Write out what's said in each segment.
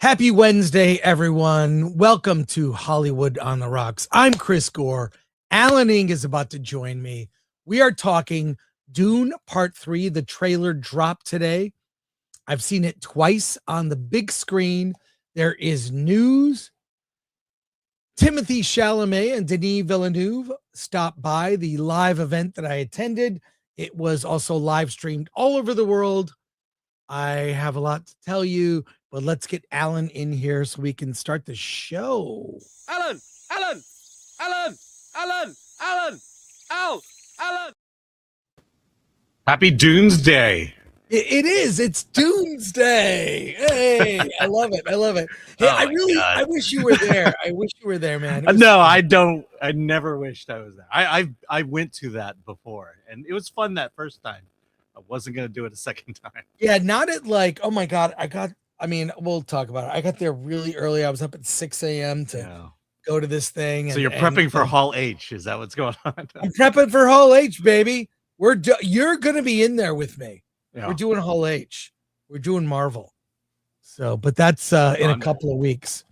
Happy Wednesday, everyone. Welcome to Hollywood on the Rocks. I'm Chris Gore. Alan Ng is about to join me. We are talking Dune Part 3. The trailer dropped today. I've seen it twice on the big screen. There is news. Timothée Chalamet and Denis Villeneuve stopped by the live event that I attended. It was also live streamed all over the world. I have a lot to tell you, but let's get Alan in here so we can start the show. Alan! Happy Dunes Day. It is. It's Doomsday. Hey, I love it. Hey, I wish you were there. I wish you were there, man. No, fun. I don't. I never wished I was there. I went to that before, and it was fun that first time. I wasn't going to do it a second time. Yeah, not at like, oh my God, we'll talk about it. I got there really early. I was up at 6 a.m. to go to this thing. So you're prepping for Hall H. Is that what's going on? I'm prepping for Hall H, baby. You're going to be in there with me. Yeah. We're doing Hall H. We're doing Marvel. So, but that's in a couple of weeks.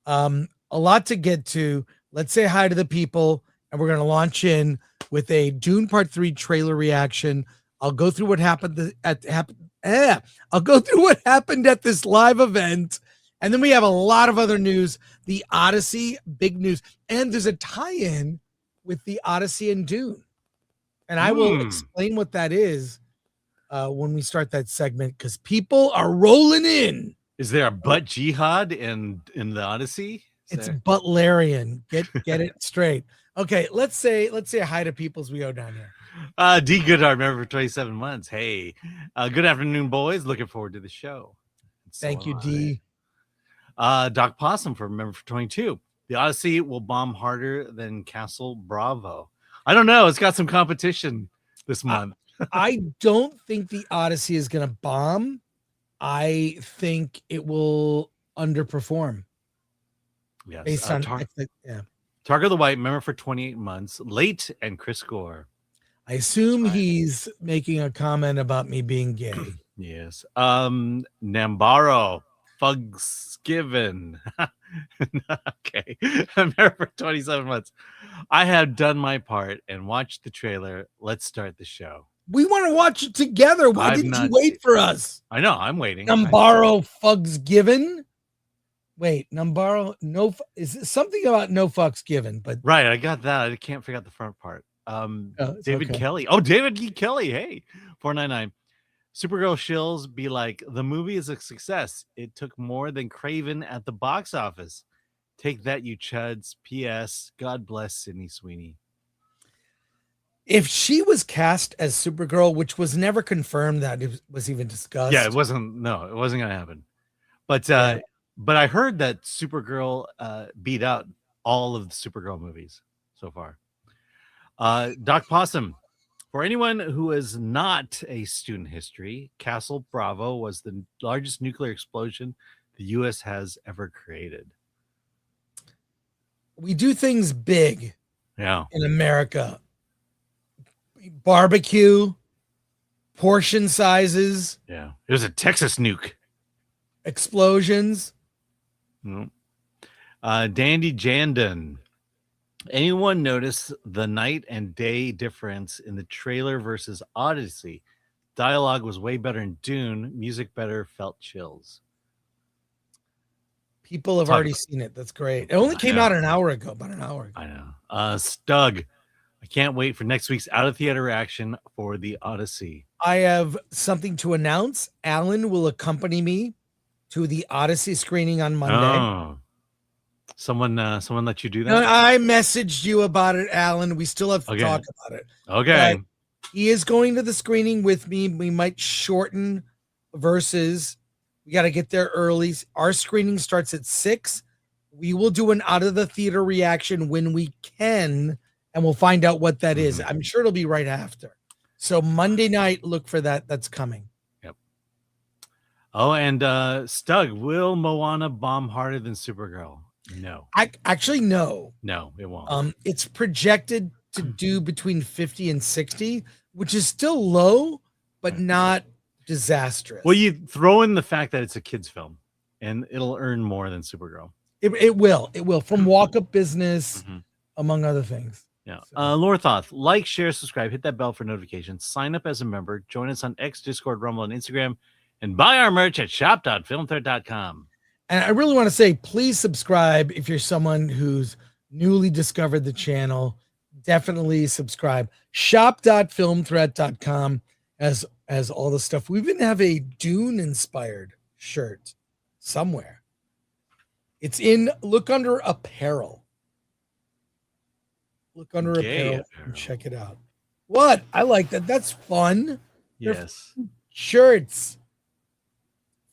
A lot to get to. Let's say hi to the people, and we're going to launch in with a Dune Part 3 trailer reaction. I'll go through what happened I'll go through what happened at this live event, and then we have a lot of other news. The Odyssey, big news, and there's a tie-in with the Odyssey and Dune. And I will explain what that is when we start that segment, because people are rolling in. Is there a butt jihad in the Odyssey? It's Butlerian. Get it straight. Okay, let's say hi to people as we go down here. D Goodhart, member for 27 months. Hey, good afternoon, boys. Looking forward to the show. Thank you, D. Doc Possum for member for 22. The Odyssey will bomb harder than Castle Bravo. I don't know. It's got some competition this month. I don't think the Odyssey is going to bomb. I think it will underperform. Yes. Based on Targo the White, member for 28 months. Late and Chris Gore. I assume he's making a comment about me being gay. Yes. Nambaro. Fugsgiven. Okay. Member for 27 months. I have done my part and watched the trailer. Let's start the show. We want to watch it together. Why didn't you wait for us? I know. I'm waiting. Nambaro Fugsgiven. Wait, Nambaro, no, is it something about no fucks given? But right, I got that. I can't figure out the front part. David Kelly. Oh, David E. Kelly. Hey, 499. Supergirl shills be like, the movie is a success. It took more than Craven at the box office. Take that, you chuds. P.S. God bless Sydney Sweeney. If she was cast as Supergirl, which was never confirmed that it was even discussed. Yeah, it wasn't going to happen. But but I heard that Supergirl beat out all of the Supergirl movies so far. Doc Possum. For anyone who is not a student history, Castle Bravo was the largest nuclear explosion the U.S. has ever created. We do things big in America. Barbecue, portion sizes. Yeah. It was a Texas nuke. Explosions. Dandy Jandon. Anyone notice the night and day difference in the trailer versus Odyssey? Dialogue was way better in Dune. Music better, felt chills. People have already seen it. That's great. It only came out about an hour ago. I know. Stug. I can't wait for next week's out of theater reaction for the Odyssey. I have something to announce. Alan will accompany me to the Odyssey screening on Monday. Oh. Someone let you do that? No, I messaged you about it, Alan. We still have to talk about it. Okay. But he is going to the screening with me. We might shorten versus. We got to get there early. Our screening starts at 6. We will do an out of the theater reaction when we can, and we'll find out what that is. I'm sure it'll be right after. So Monday night, look for that. That's coming. Yep. Oh, and Stug, will Moana bomb harder than Supergirl? No. Actually, no. No, it won't. It's projected to do between 50 and 60, which is still low, but not disastrous. Well, you throw in the fact that it's a kid's film, and it'll earn more than Supergirl. It will from walk-up business, among other things. Yeah. So. Lorthoth, like, share, subscribe, hit that bell for notifications, sign up as a member, join us on X, Discord, Rumble, and Instagram, and buy our merch at shop.filmthread.com. And I really want to say, please subscribe if you're someone who's newly discovered the channel. Definitely subscribe. Shop.filmthread.com as all the stuff. We even have a Dune inspired shirt somewhere. It's in look under apparel. Look under apparel and check it out. What? I like that. That's fun. Yes. Shirts.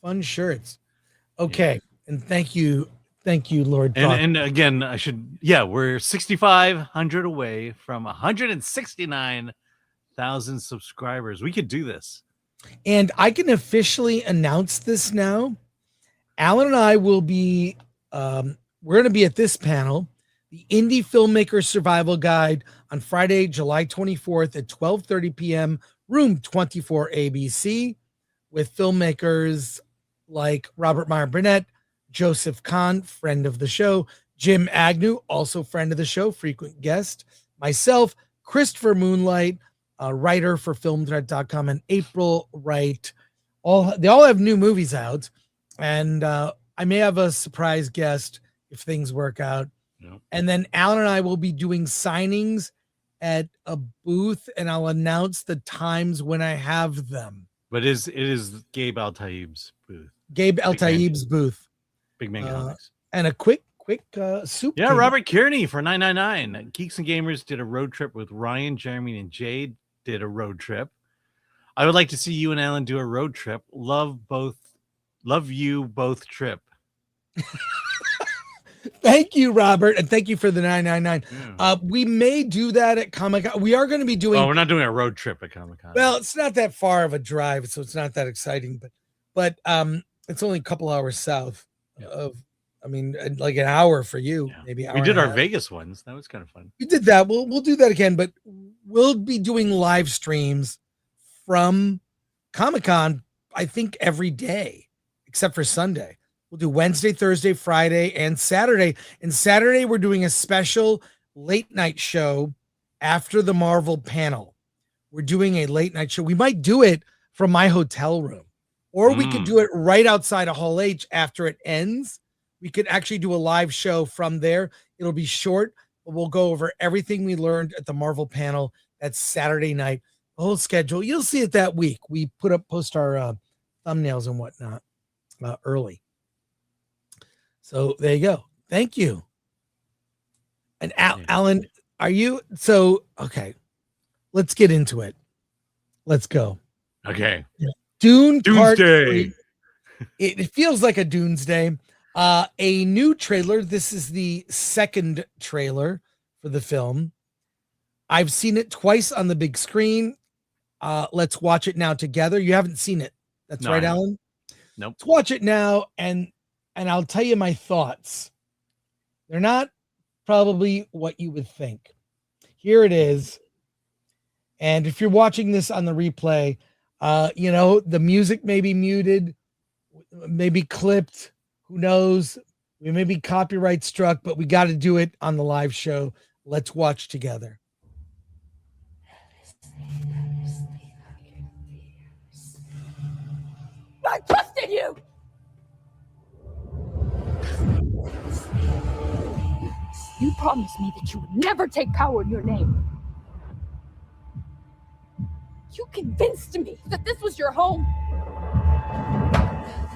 Fun shirts. Okay. Yes. And thank you, Lord. And again, we're 6,500 away from 169,000 subscribers. We could do this. And I can officially announce this now. Alan and I will be, we're going to be at this panel, the Indie Filmmaker Survival Guide, on Friday, July 24th at 12:30 p.m., room 24 ABC, with filmmakers like Robert Meyer Burnett, Joseph Kahn, friend of the show, Jim Agnew, also friend of the show, frequent guest, myself, Christopher Moonlight, a writer for filmthread.com, and April Wright. They all have new movies out, and I may have a surprise guest if things work out. Yep. And then Alan and I will be doing signings at a booth, and I'll announce the times when I have them. But it is Gabe Al-Taib's booth. Gabe Al-Taib's booth. Big Man Comics. And a quick soup. Yeah, Robert Kearney for $9.99. Geeks and Gamers did a road trip with Ryan, Jeremy, and Jade. Did a road trip. I would like to see you and Alan do a road trip. Love you both trip. Thank you, Robert, and thank you for the $9.99. Yeah. We may do that at Comic-Con. We are going to be doing. Oh, we're not doing a road trip at Comic-Con. Well, it's not that far of a drive, so it's not that exciting. But it's only a couple hours south of. I mean, like an hour for you, maybe. We did our Vegas ones. That was kind of fun. We did that. We'll do that again, but we'll be doing live streams from Comic-Con, I think, every day except for Sunday. We'll do Wednesday, Thursday, Friday, and Saturday. And Saturday, we're doing a special late night show after the Marvel panel. We're doing a late night show. We might do it from my hotel room, or we could do it right outside of Hall H after it ends. We could actually do a live show from there. It'll be short, but we'll go over everything we learned at the Marvel panel. That's Saturday night. The whole schedule. You'll see it that week. We post our thumbnails and whatnot early. So there you go. Thank you. And Alan, are you okay? Let's get into it. Let's go. Okay. Dune Part Doomsday. 3. It feels like a Doomsday. A new trailer. This is the second trailer for the film. I've seen it twice on the big screen. Let's watch it now together. You haven't seen it. That's right, Alan? Nope. Let's watch it now, and I'll tell you my thoughts. They're not probably what you would think. Here it is. And if you're watching this on the replay, the music may be muted, maybe clipped. Who knows? We may be copyright struck, but we got to do it on the live show. Let's watch together. I trusted you. You promised me that you would never take power in your name. You convinced me that this was your home.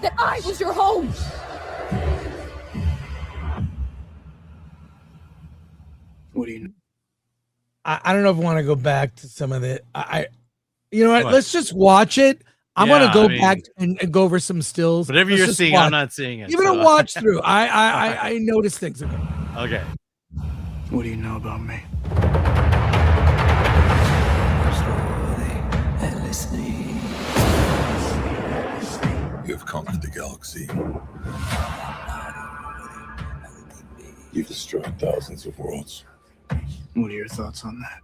That I was your home. What do you know? I don't know if I want to go back to some of it. You know what? Let's just watch it. I want to go back and go over some stills. Whatever you're seeing, I'm not seeing it. Give it a watch through. I noticed things. Okay. What do you know about me? And listening. You have conquered the galaxy. You've destroyed thousands of worlds. What are your thoughts on that?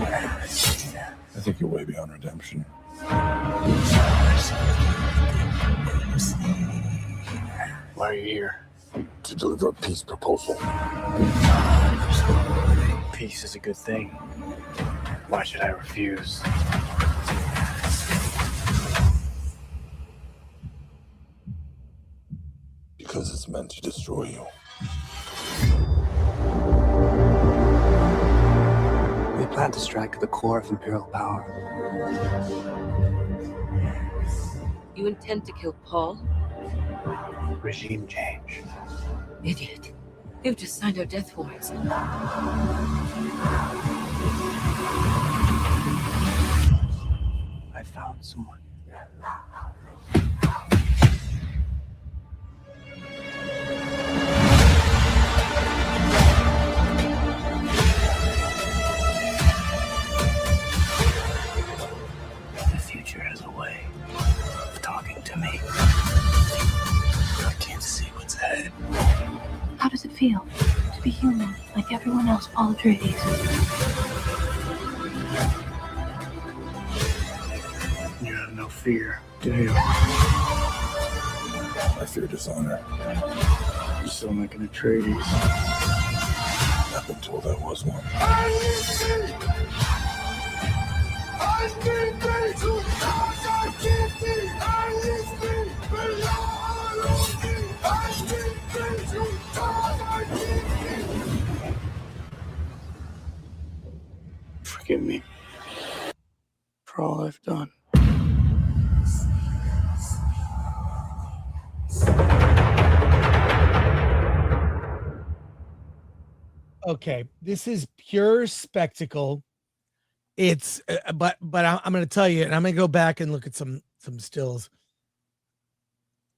I think you're way beyond redemption. Why are you here? To deliver a peace proposal. Peace is a good thing. Why should I refuse? Because it's meant to destroy you. We plan to strike at the core of Imperial power. You intend to kill Paul? Regime change. Idiot. You've just signed our death warrants. I found someone. The future has a way of talking to me. I can't see what's ahead. How does it feel to be human like everyone else, Paul Atreides? You have no fear, do you? I fear dishonor. You sound like an Atreides. I've been told I was one. Forgive me for all I've done. Okay, this is pure spectacle. It's but I'm going to tell you, and I'm going to go back and look at some stills.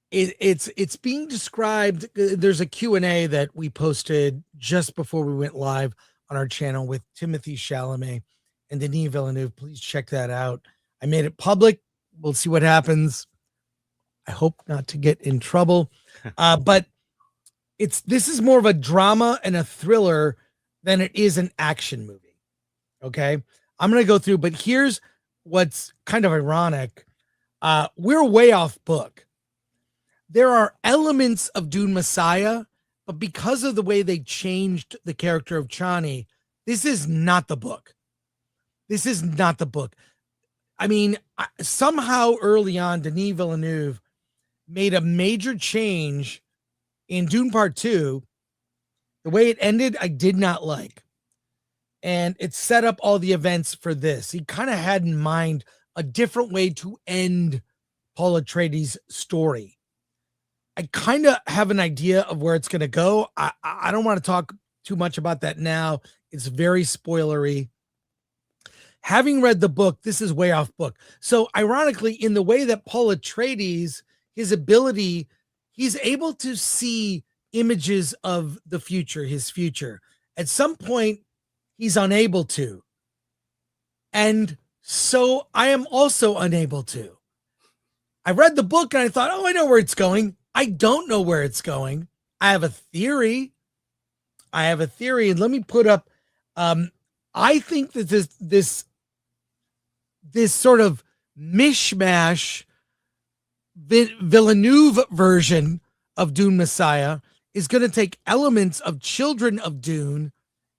It's being described. There's a Q&A that we posted just before we went live on our channel with Timothée Chalamet and Denis Villeneuve. Please check that out. I made it public. We'll see what happens. I hope not to get in trouble. But this is more of a drama and a thriller than it is an action movie. Okay. I'm going to go through, but here's what's kind of ironic. We're way off book. There are elements of Dune Messiah, but because of the way they changed the character of Chani, this is not the book. This is not the book. I mean, somehow early on, Denis Villeneuve made a major change in Dune Part 2. The way it ended, I did not like. And it set up all the events for this. He kind of had in mind a different way to end Paul Atreides' story. I kind of have an idea of where it's going to go. I don't want to talk too much about that now. It's very spoilery. Having read the book, this is way off book. So ironically, in the way that Paul Atreides, his ability, he's able to see images of the future, his future. At some point, he's unable to. And so I am also unable to. I read the book and I thought, oh, I know where it's going. I don't know where it's going. I have a theory. And let me put up, I think that this sort of mishmash Villeneuve version of Dune Messiah is going to take elements of Children of Dune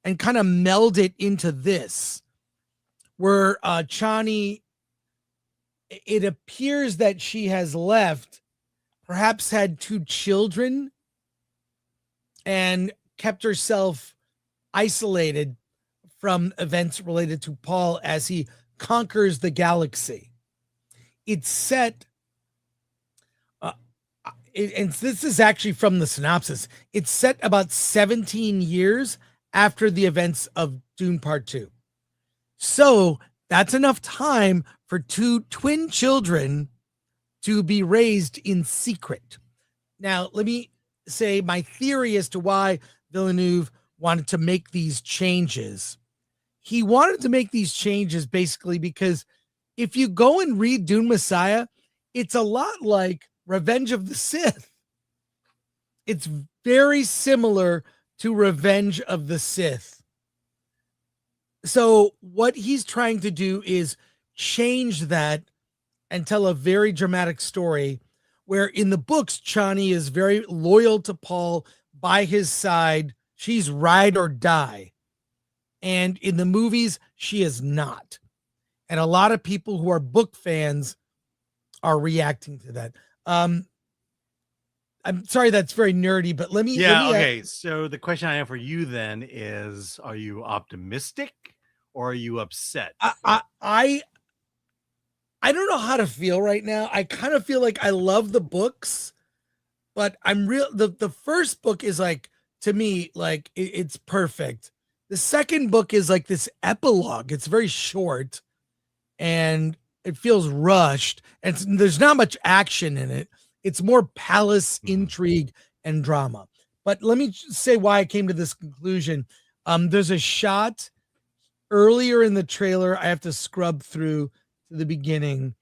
and kind of meld it into this, where Chani, it appears that she has left, perhaps had 2 children, and kept herself isolated from events related to Paul as he conquers the galaxy. It's set, and this is actually from the synopsis, it's set about 17 years after the events of Dune Part 2. So that's enough time for 2 twin children to be raised in secret. Now, let me say my theory as to why Villeneuve wanted to make these changes. He wanted to make these changes basically because if you go and read Dune Messiah, it's a lot like Revenge of the Sith. It's very similar to Revenge of the Sith. So what he's trying to do is change that and tell a very dramatic story where in the books, Chani is very loyal to Paul, by his side. She's ride or die. And in the movies, she is not. And a lot of people who are book fans are reacting to that. I'm sorry, that's very nerdy, but let me Okay. So the question I have for you then is: are you optimistic or are you upset? I don't know how to feel right now. I kind of feel like I love the books, but I'm real. The first book is like, to me, like it's perfect. The second book is like this epilogue. It's very short and it feels rushed, and there's not much action in it. It's more palace intrigue and drama. But let me say why I came to this conclusion. There's a shot earlier in the trailer. I have to scrub through to the beginning,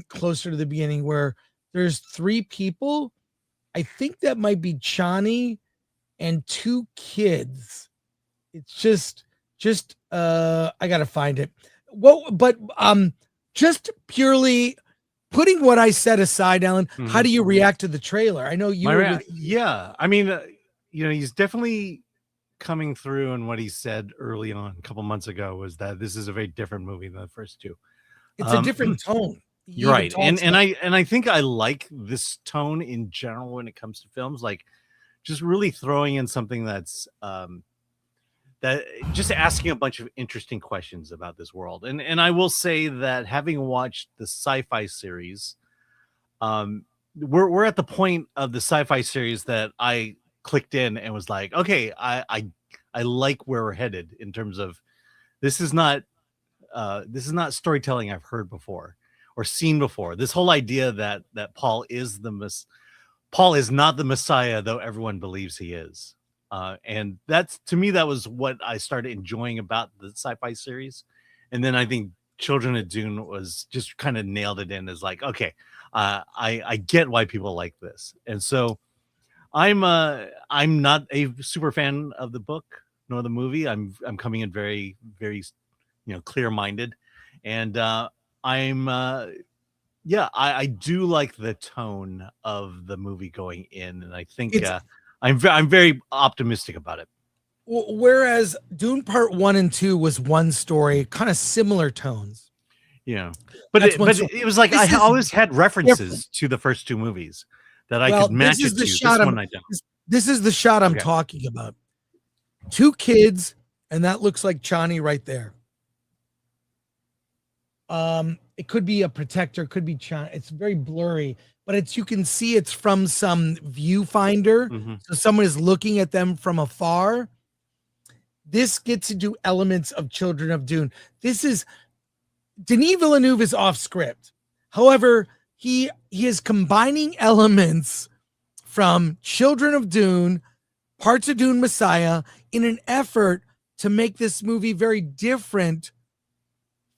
closer to the beginning, where there's 3 people. I think that might be Chani and 2 kids. It's just I gotta find it. Well, but just purely putting what I said aside, Alan, how do you react to the trailer? I know you were yeah. I mean, he's definitely coming through, and what he said early on a couple months ago was that this is a very different movie than the first 2. It's a different tone. You're right. And I think I like this tone in general when it comes to films, like just really throwing in something that's that just asking a bunch of interesting questions about this world. And I will say that having watched the sci-fi series, we're at the point of the sci-fi series that I clicked in and was like, okay, I like where we're headed in terms of this is not storytelling I've heard before or seen before. This whole idea that Paul is not the Messiah, though everyone believes he is. And that's, to me, that was what I started enjoying about the sci-fi series. And then I think Children of Dune was just kind of nailed it in as like, okay, I get why people like this. And so I'm not a super fan of the book nor the movie. I'm coming in very, very, clear-minded. And I do like the tone of the movie going in. And I think I'm very optimistic about it. Whereas Dune Part 1 and 2 was one story, kind of similar tones. Yeah, but it was like I always had references to the first 2 movies that I could match it to. This one I don't. This is the shot I'm talking about. 2 kids, and that looks like Chani right there. It could be a protector, could be Chani. It's very blurry, but you can see it's from some viewfinder. So someone is looking at them from afar. This gets to do elements of Children of Dune. Denis Villeneuve is off script. However, he is combining elements from Children of Dune, parts of Dune Messiah, in an effort to make this movie very different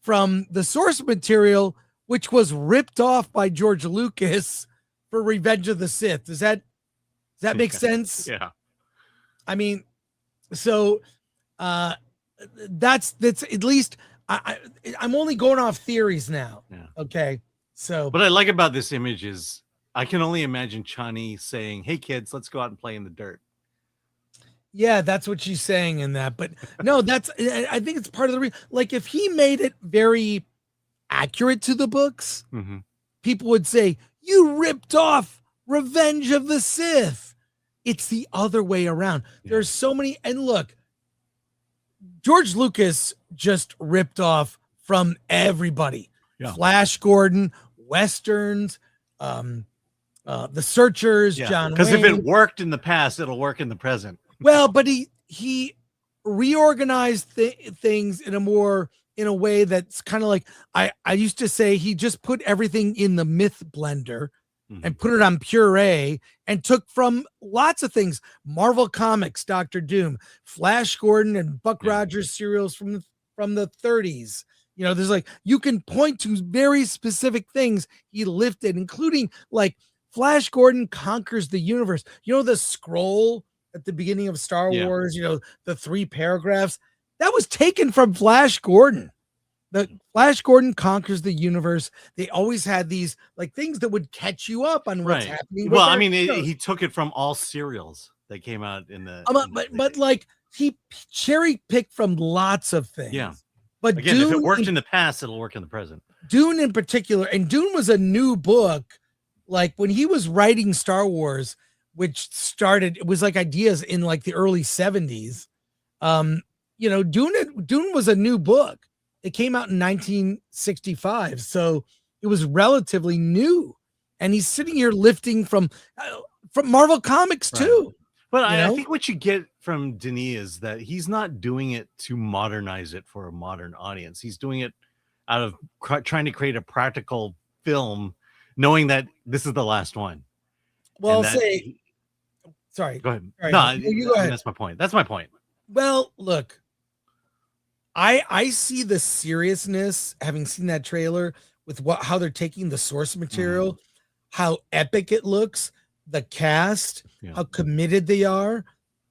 from the source material, which was ripped off by George Lucas for Revenge of the Sith. Does that make sense? Yeah. I mean, so that's at least I'm only going off theories now. Yeah. Okay. So what I like about this image is I can only imagine Chani saying, "Hey kids, let's go out and play in the dirt." Yeah, that's what she's saying in that. But no, I think it's part of the like if he made it very accurate to the books, people would say, "You ripped off Revenge of the Sith." It's the other way around. Yeah. There's so many, and look, George Lucas just ripped off from everybody. Yeah. Flash Gordon, Westerns, The Searchers, John Wayne. Because if it worked in the past, it'll work in the present. Well, but he reorganized things in a way that's kind of like I used to say he just put everything in the myth blender and put it on puree and took from lots of things, Marvel Comics, Dr. Doom, Flash Gordon, and Buck Rogers serials from the 30s. There's like you can point to very specific things he lifted, including like Flash Gordon conquers the universe. The scroll at the beginning of Star Wars, the 3 paragraphs, That was taken from Flash Gordon. The Flash Gordon conquers the universe. They always had these like things that would catch you up on what's happening. Well, I mean, he took it from all serials that came out in the. But like he cherry picked from lots of things. Yeah. But again, Dune, if it worked in the past, it'll work in the present. Dune in particular, and Dune was a new book. Like when he was writing Star Wars, which started, it was like ideas in like the early 70s. You know, Dune was a new book. It came out in 1965, so it was relatively new. And he's sitting here lifting from Marvel Comics too. But I think what you get from Denis is that he's not doing it to modernize it for a modern audience. He's doing it out of trying to create a practical film, knowing that this is the last one. Well, sorry. Go ahead. Sorry. No, you go ahead. That's my point. That's my point. Well, look, I see the seriousness, having seen that trailer, with how they're taking the source material, how epic it looks, the cast, how committed they are.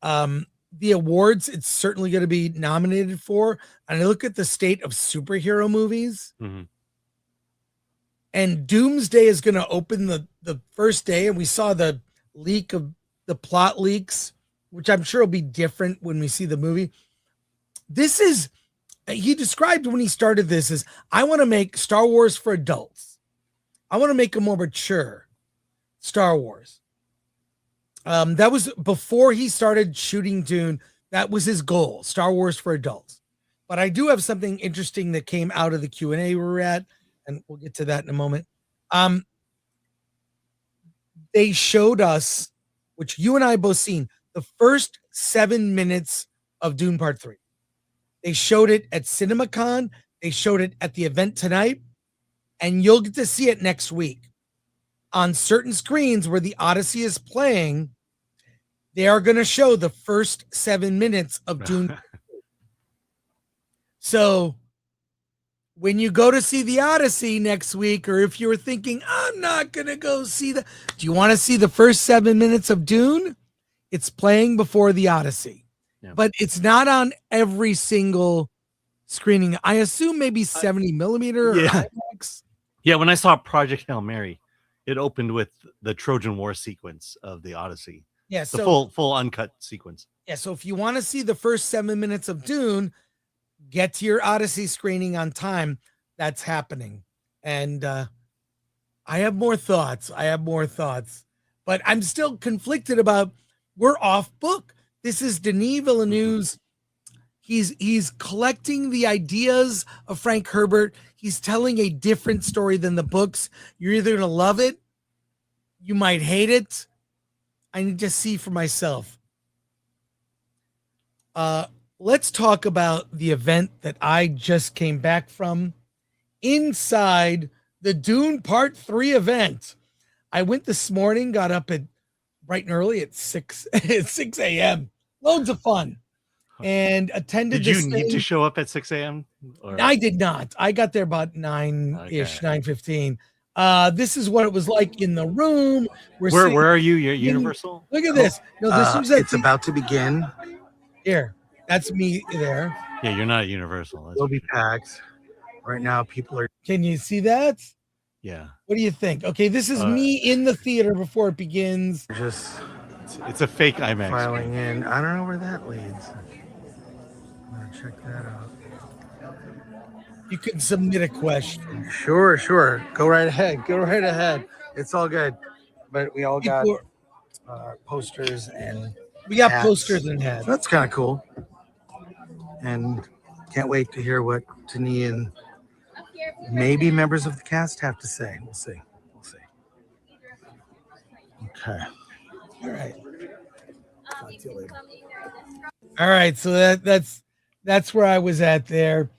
The awards it's certainly going to be nominated for. And I look at the state of superhero movies. And Doomsday is going to open the first day. And we saw the leak of the plot leaks, which I'm sure will be different when we see the movie. He described when he started this as, I want to make Star Wars for adults. I want to make a more mature Star Wars. That was before he started shooting Dune. That was his goal, Star Wars for adults. But I do have something interesting that came out of the Q&A we're at, and we'll get to that in a moment. They showed us, which you and I both seen, the first 7 minutes of Dune Part 3. They showed it at CinemaCon. They showed it at the event tonight. And you'll get to see it next week. On certain screens where the Odyssey is playing, they are going to show the first 7 minutes of Dune. So when you go to see the Odyssey next week, or if you were thinking, I'm not going to go see do you want to see the first 7 minutes of Dune? It's playing before the Odyssey. But it's not on every single screening. I assume maybe 70 millimeter or IMAX. Yeah, when I saw Project Hail Mary, it opened with the Trojan War sequence of the Odyssey. Yeah, the full uncut sequence. Yeah, so if you want to see the first 7 minutes of Dune, get to your Odyssey screening on time. That's happening. And I have more thoughts. But I'm still conflicted about, we're off book. This is Denis Villeneuve's. He's collecting the ideas of Frank Herbert. He's telling a different story than the books. You're either going to love it, you might hate it. I need to see for myself. Let's talk about the event that I just came back from inside the Dune Part 3 event. I went this morning, got up at bright and early at 6 a.m. Loads of fun. And attended. Did you need to show up at 6 a.m.? I did not. I got there about 9-ish, 9:15. This is what it was like in the room. Where are you? You're at Universal? Look at this. No, this was it's about to begin. Here. That's me there. Yeah, you're not at Universal. It'll be packed. Right now, people are. Can you see that? Yeah. What do you think? Okay, this is me in the theater before it begins. It's a fake IMAX. Filing in. I don't know where that leads. I'm gonna check that out. You can submit a question. Sure. Go right ahead. It's all good. But we all got posters and we got hats. posters and hats. That's kind of cool. And can't wait to hear what Denis and maybe members of the cast have to say. We'll see. Okay. All right. Talk to you later. All right. So that's where I was at there.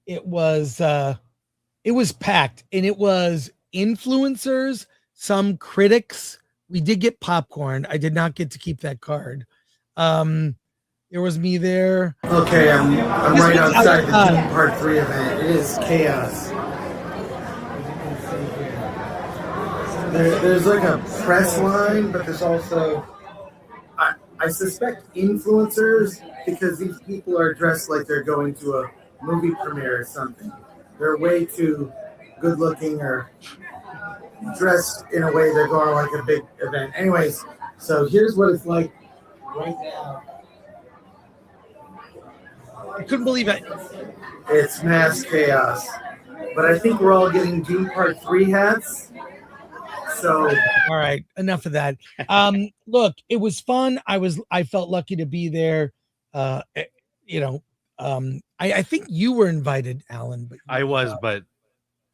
It was packed, and it was influencers, some critics. We did get popcorn. I did not get to keep that card. There was me there. Okay, I'm right outside the Dune Part 3 event. It is chaos. There's like a press line, but there's also... I suspect influencers because these people are dressed like they're going to a movie premiere or something. They're way too good looking or dressed in a way they're going to like a big event. Anyways, so here's what it's like right now. I couldn't believe it. It's mass chaos. But I think we're all getting Dune Part 3 hats. So all right, enough of that. Look, it was fun. I felt lucky to be there. You know, I think you were invited, Alan, but I was, but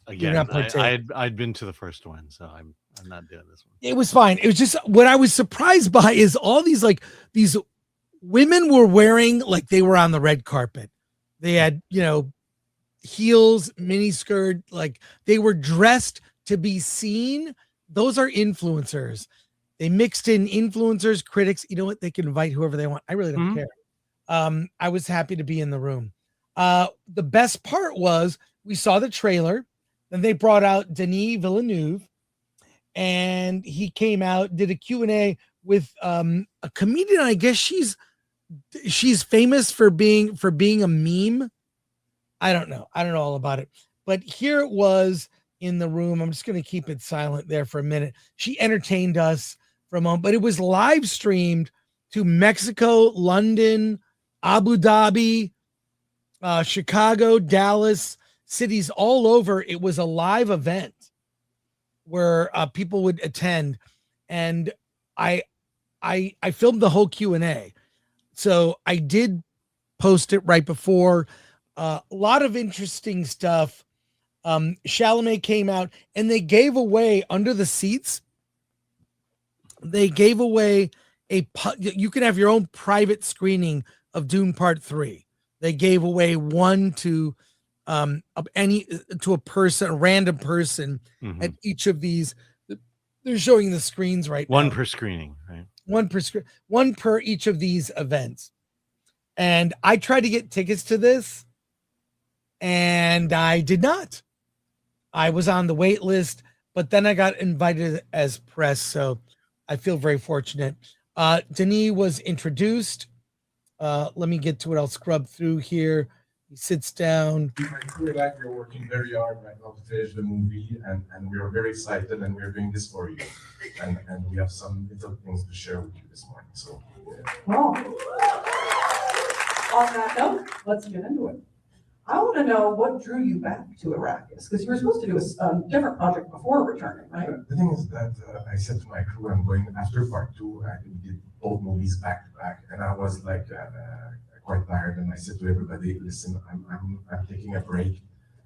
again, not partake. I'd been to the first one, so I'm not doing this one. It was fine. It was just what I was surprised by is all these these women were wearing like they were on the red carpet. They had, you know, heels, mini skirt, like they were dressed to be seen. Those are influencers. They mixed in influencers, critics. You know what? They can invite whoever they want. I really don't care. I was happy to be in the room. The best part was we saw the trailer. Then they brought out Denis Villeneuve, and he came out, did a Q&A with a comedian. I guess she's famous for being a meme. I don't know all about it, but here it was in the room. I'm just going to keep it silent there for a minute. She entertained us for a moment, but it was live streamed to Mexico, London, Abu Dhabi, Chicago, Dallas, cities all over. It was a live event where people would attend, and I filmed the whole Q&A. So I did post it right before. A lot of interesting stuff. Chalamet came out and they gave away under the seats. They gave away you can have your own private screening of Dune Part 3. They gave away one to a person, a random person at each of these. They're showing the screens right now. One per screening, right? One per each of these events. And I tried to get tickets to this, and I did not. I was on the wait list, but then I got invited as press, so I feel very fortunate. Denis was introduced. Let me get to it. I'll scrub through here. He sits down. We're working very hard right now to finish the movie, and we are very excited, and we're doing this for you. And we have some little things to share with you this morning. So, yeah. Well, on that note, let's get into it. I want to know what drew you back to Arrakis, because you were supposed to do a different project before returning, right? The thing is that I said to my crew, I'm going after part 2. I did both movies back to back, and I was like quite tired. And I said to everybody, "Listen, I'm taking a break."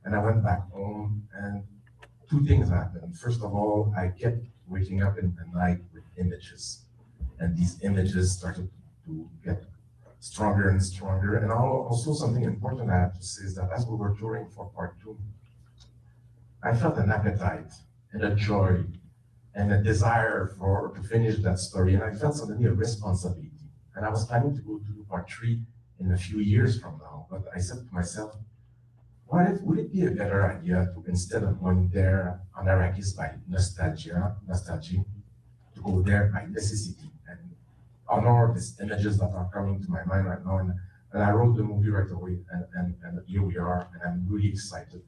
And I went back home, and 2 things happened. First of all, I kept waking up in the night with images, and these images started to get stronger and stronger. And also something important I have to say is that as we were touring for part 2, I felt an appetite and a joy and a desire to finish that story. And I felt suddenly a responsibility. And I was planning to go to part 3 in a few years from now. But I said to myself, would it be a better idea to, instead of going there on Arrakis by nostalgia, to go there by necessity and honor these images that are coming to my mind right now. And I wrote the movie right away, and here we are, and I'm really excited.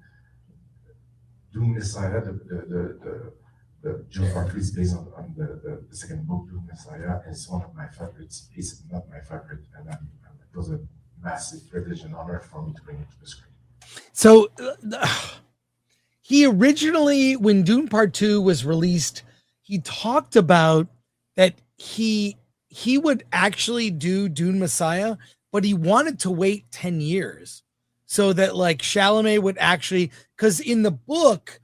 Dune Messiah, the Dune Part 3 is based on the second book, Dune Messiah, and it's one of my favorites. It's not my favorite, and it was a massive privilege and honor for me to bring it to the screen. So he originally, when Dune Part 2 was released, he talked about that he would actually do Dune Messiah, but he wanted to wait 10 years so that like Chalamet would actually, because in the book,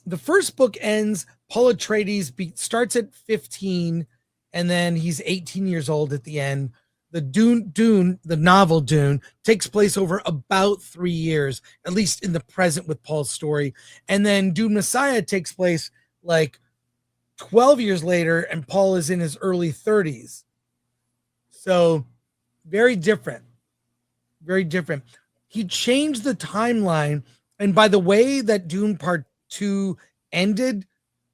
the first book ends, Paul Atreides starts at 15, and then he's 18 years old at the end. The Dune, the novel Dune, takes place over about 3 years, at least in the present with Paul's story. And then Dune Messiah takes place like 12 years later, and Paul is in his early 30s. So very different. Very different. He changed the timeline. And by the way that Dune Part 2 ended,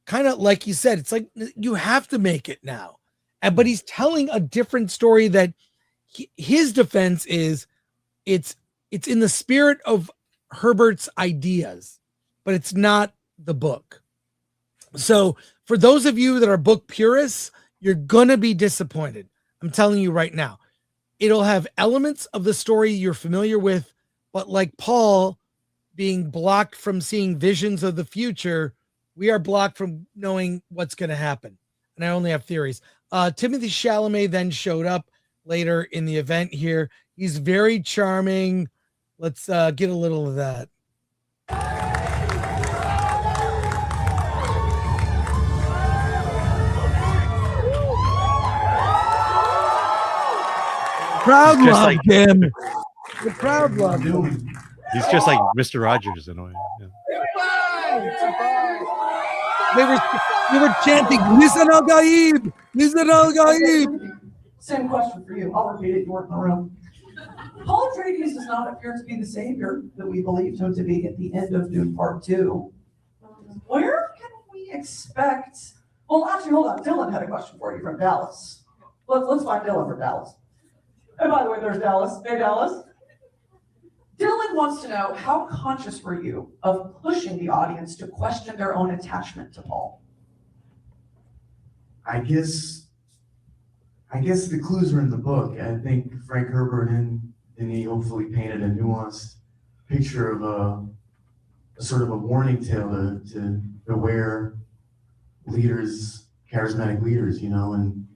kind of like you said, it's like you have to make it now. but he's telling a different story that his defense is it's in the spirit of Herbert's ideas, but it's not the book. So for those of you that are book purists, you're going to be disappointed. I'm telling you right now. It'll have elements of the story you're familiar with, but like Paul being blocked from seeing visions of the future, we are blocked from knowing what's going to happen. And I only have theories. Timothée Chalamet then showed up later in the event here. He's very charming. Let's get a little of that. Crowd love him. The crowd love him. He's just like Mr. Rogers in a way. Yeah. They were chanting, "Listen al Gaib, listen al Gaib." Same question for you. I'll repeat it. You weren't in the room. Paul Atreides does not appear to be the savior that we believed him to be at the end of Dune Part 2. Where can we expect? Well, actually, hold on. Dylan had a question for you from Dallas. Let's find Dylan from Dallas. And by the way, there's Dallas. Hey, Dallas. Dylan wants to know, how conscious were you of pushing the audience to question their own attachment to Paul? I guess the clues are in the book. I think Frank Herbert and Denis hopefully painted a nuanced picture of a sort of a warning tale to beware leaders, charismatic leaders, you know, and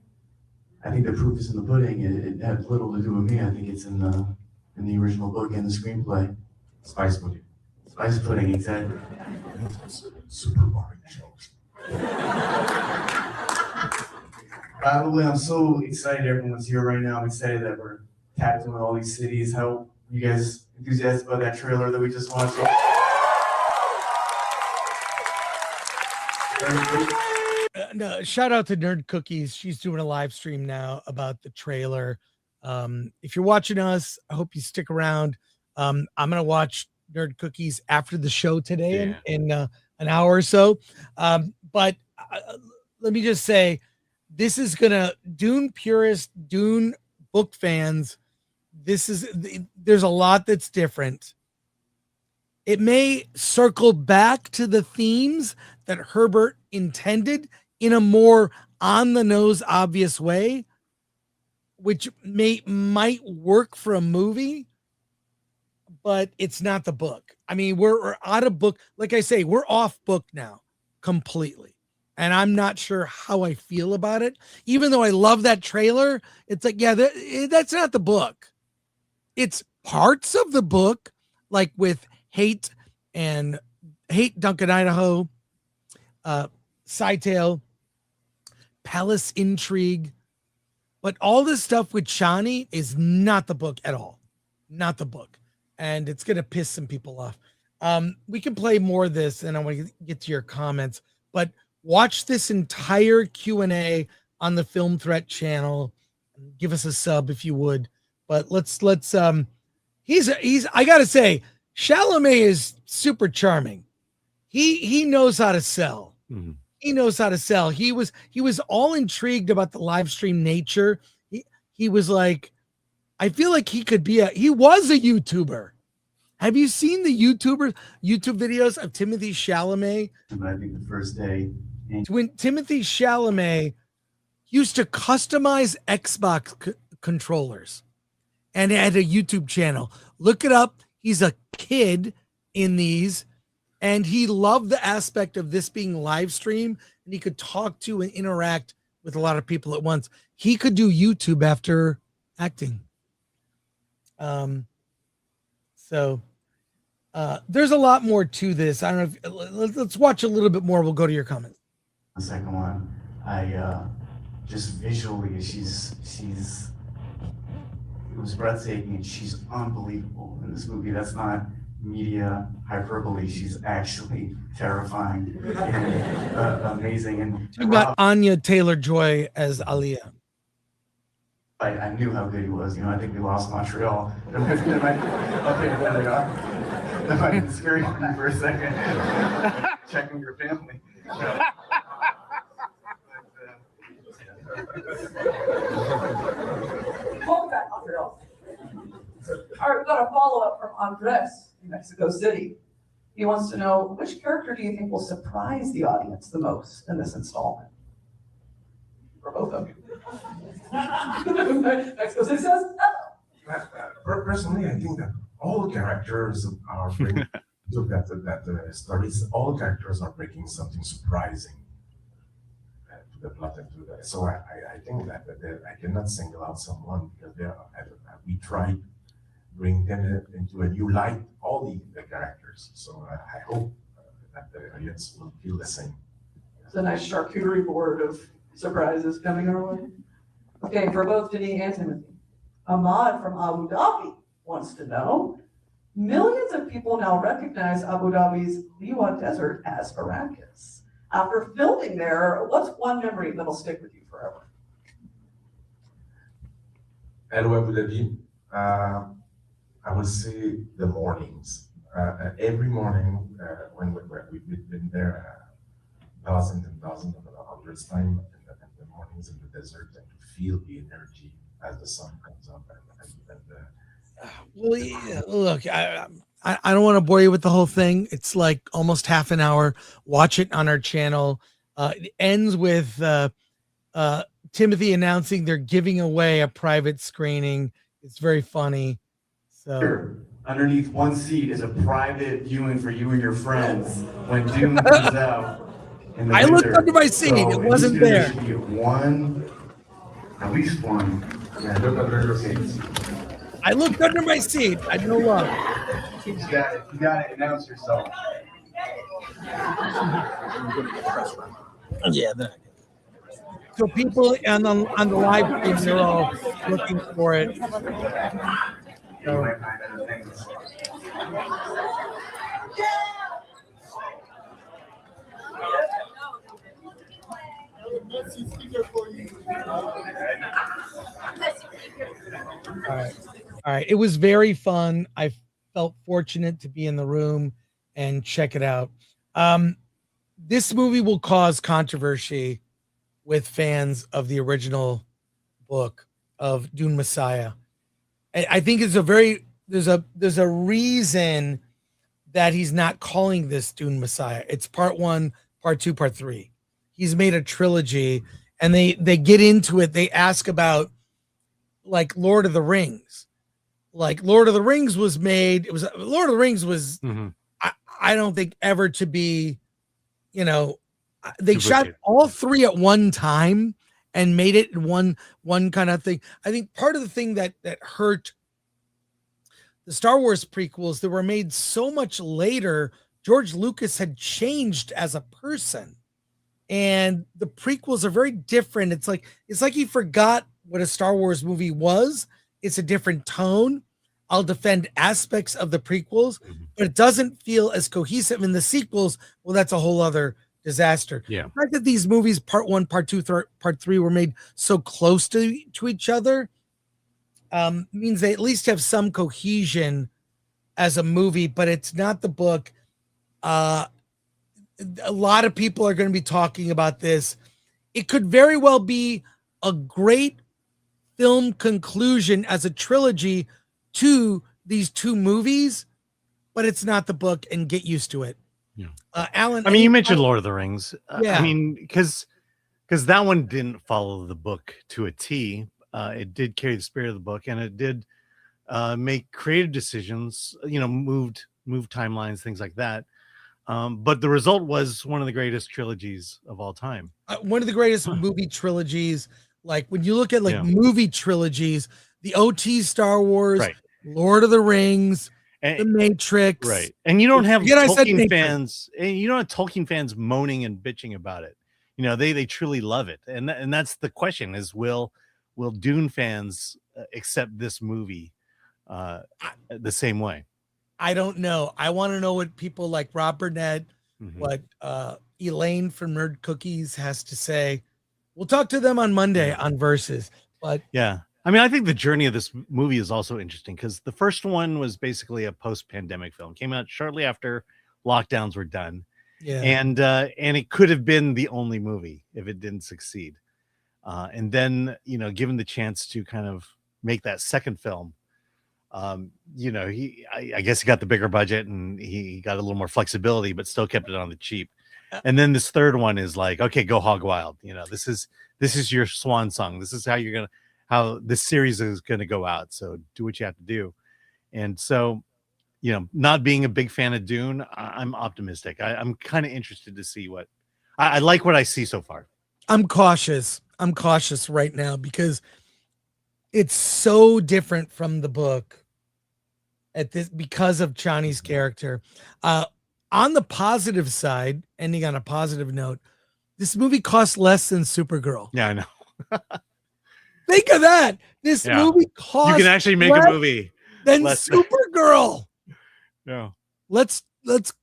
I think the proof is in the pudding. It had little to do with me. I think it's in the original book and the screenplay. Spice pudding. Spice pudding, exactly. Super boring jokes. Probably, I'm so excited everyone's here right now. I'm excited that we're tackling all these cities. How you guys enthusiastic about that trailer that we just watched? No, shout out to Nerd Cookies. She's doing a live stream now about the trailer. If you're watching us, I hope you stick around. I'm gonna watch Nerd Cookies after the show today in an hour or so. But let me just say, this is gonna Dune purists, Dune book fans. There's a lot that's different. It may circle back to the themes that Herbert intended in a more on the nose, obvious way, which might work for a movie, but it's not the book. I mean, we're out of book. Like I say, we're off book now completely. And I'm not sure how I feel about it. Even though I love that trailer, it's like, yeah, that's not the book. It's parts of the book, like with Hate Duncan, Idaho, Sidetail, Palace Intrigue. But all this stuff with Shani is not the book at all. Not the book. And it's going to piss some people off. We can play more of this, and I want to get to your comments. But watch this entire Q&A on the Film Threat channel. Give us a sub if you would. But let's he's I got to say, Chalamet is super charming. He knows how to sell. Mm-hmm. He knows how to sell. He was all intrigued about the live stream nature. He was like, I feel like he was a YouTuber. Have you seen the YouTube videos of Timothée Chalamet? I think the first day. When Timothée Chalamet used to customize Xbox controllers and had a YouTube channel. Look it up. He's a kid in these. And he loved the aspect of this being live stream, and he could talk to and interact with a lot of people at once. He could do YouTube after acting. So there's a lot more to this. I don't know. Let's watch a little bit more. We'll go to your comments. The second one, I just visually, she's it was breathtaking, and she's unbelievable in this movie. That's not media hyperbole. She's actually terrifying and amazing. And you got Anya Taylor-Joy as Aliyah. I knew how good he was. You know, I think we lost Montreal. That might have been scary for you for a second. Checking your family. Welcome back, Montreal. All right, we've got a follow-up from Andres in Mexico City. He wants to know, which character do you think will surprise the audience the most in this installment? For both of you. Mexico City says, Personally, I think that all characters are bringing that stories. All characters are bringing something surprising to the plot and to the. So I think that I cannot single out someone because we try to bring them into a new light. All the characters. So I hope that the audience will feel the same. it's a nice charcuterie board of surprises coming our way. Okay, for both Denis and Timothy. Ahmad from Abu Dhabi wants to know, millions of people now recognize Abu Dhabi's Liwa Desert as Arrakis. After filming there, what's one memory that'll stick with you forever? Hello, Abu Dhabi. I will say the mornings. Every morning when we've been there thousands and thousands of hundreds of times in the mornings in the desert and to feel the energy as the sun comes up Well, yeah, look, I don't want to bore you with the whole thing. It's like almost half an hour. Watch it on our channel. It ends with Timothy announcing they're giving away a private screening. It's very funny. So Sure. Underneath one seat is a private viewing for you and your friends when Dune comes out. In the I looked winter. under my seat. It in wasn't Houston, there. Should be one, at least one. Yeah, look under your seats. I looked under my seat. I no love. You got to announce yourself. Yeah. So people on the live stream, they're all looking for it. You might find other things. All right. It was very fun. I felt fortunate to be in the room and check it out. This movie will cause controversy with fans of the original book of Dune Messiah. I think it's there's a reason that he's not calling this Dune Messiah. It's part 1, part 2, part 3. He's made a trilogy, and they get into it. They ask about like Lord of the Rings. Like Lord of the Rings was made. Lord of the Rings was I don't think ever to be, they shot all 3 at one time and made it one kind of thing. I think part of the thing that hurt the Star Wars prequels that were made so much later, George Lucas had changed as a person. And the prequels are very different. It's like he forgot what a Star Wars movie was. It's a different tone. I'll defend aspects of the prequels, but it doesn't feel as cohesive in the sequels. Well, that's a whole other disaster. Yeah. The fact that these movies, part 1, part 2, part 3, were made so close to each other means they at least have some cohesion as a movie, but it's not the book. A lot of people are going to be talking about this. It could very well be a great film conclusion as a trilogy to these 2 movies, but it's not the book, and get used to it. Yeah. Alan, I mean, you mentioned Lord of the Rings. Yeah. I mean, because that one didn't follow the book to a T. It did carry the spirit of the book, and it did make creative decisions, moved timelines, things like that. But the result was one of the greatest trilogies of all time. One of the greatest movie trilogies. Like when you look at movie trilogies, the OT Star Wars, right. Lord of the Rings, The Matrix. Right. And you don't have Tolkien fans, and you don't have Tolkien fans moaning and bitching about it. They truly love it. And that's the question is, will Dune fans accept this movie the same way? I don't know. I want to know what people like Rob Burnett, what Elaine from Nerd Cookies has to say. We'll talk to them on Monday on Versus. But yeah, I mean, I think the journey of this movie is also interesting because the first one was basically a post-pandemic film. Came out shortly after lockdowns were done. Yeah, and it could have been the only movie if it didn't succeed. And then, given the chance to kind of make that second film, I guess he got the bigger budget and he got a little more flexibility, but still kept it on the cheap. And then this third one is like, okay, go hog wild. This is your swan song. This is how this series is gonna go out. So do what you have to do. And so, not being a big fan of Dune, I'm optimistic. I'm kind of interested to see what I like what I see so far. I'm cautious right now because it's so different from the book because of Chani's character. On the positive side, ending on a positive note, this movie costs less than Supergirl. Yeah, I know. Think of that. This movie costs You can actually make a movie than less Supergirl. Yeah. Let's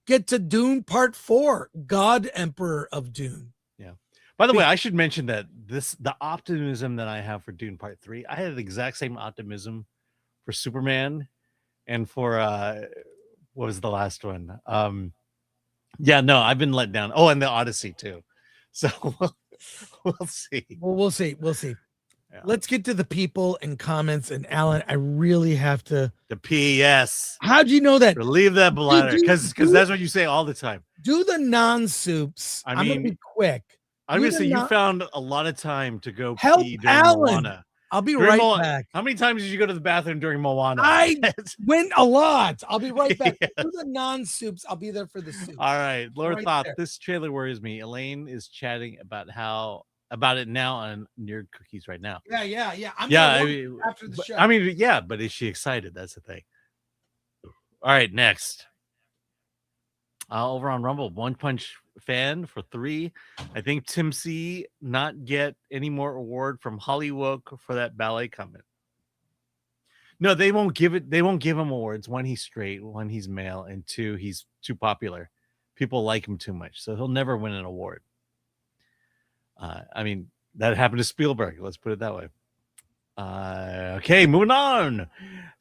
get to Dune Part 4, God Emperor of Dune. Yeah. By the way, I should mention that the optimism that I have for Dune Part 3, I had the exact same optimism for Superman and for what was the last one? I've been let down. Oh, and the Odyssey too. So we'll see. Well, we'll see. Yeah. Let's get to the people and comments. And Alan, I really have to. The P.S. How'd you know that? Relieve that bladder, because that's what you say all the time. Do the non-soups. I'm gonna be quick. I'm gonna say you found a lot of time to go help pee during Alan. Moana. I'll be During right back. How many times did you go to the bathroom during Moana? I went a lot. I'll be right back. Yes. Do the non-soups. I'll be there for the soup. All right, Lord Right Thought. there. This trailer worries me. Elaine is chatting about it now on Nerd Cookies right now. Yeah. After the show. But is she excited? That's the thing. All right, next. Over on Rumble, One Punch fan for 3. I think Tim C not get any more award from Hollywood for that ballet comment. No, they won't give it. They won't give him awards. 1, he's straight. 1, he's male, and 2, he's too popular. People like him too much, so he'll never win an award. That happened to Spielberg. Let's put it that way. Okay, moving on.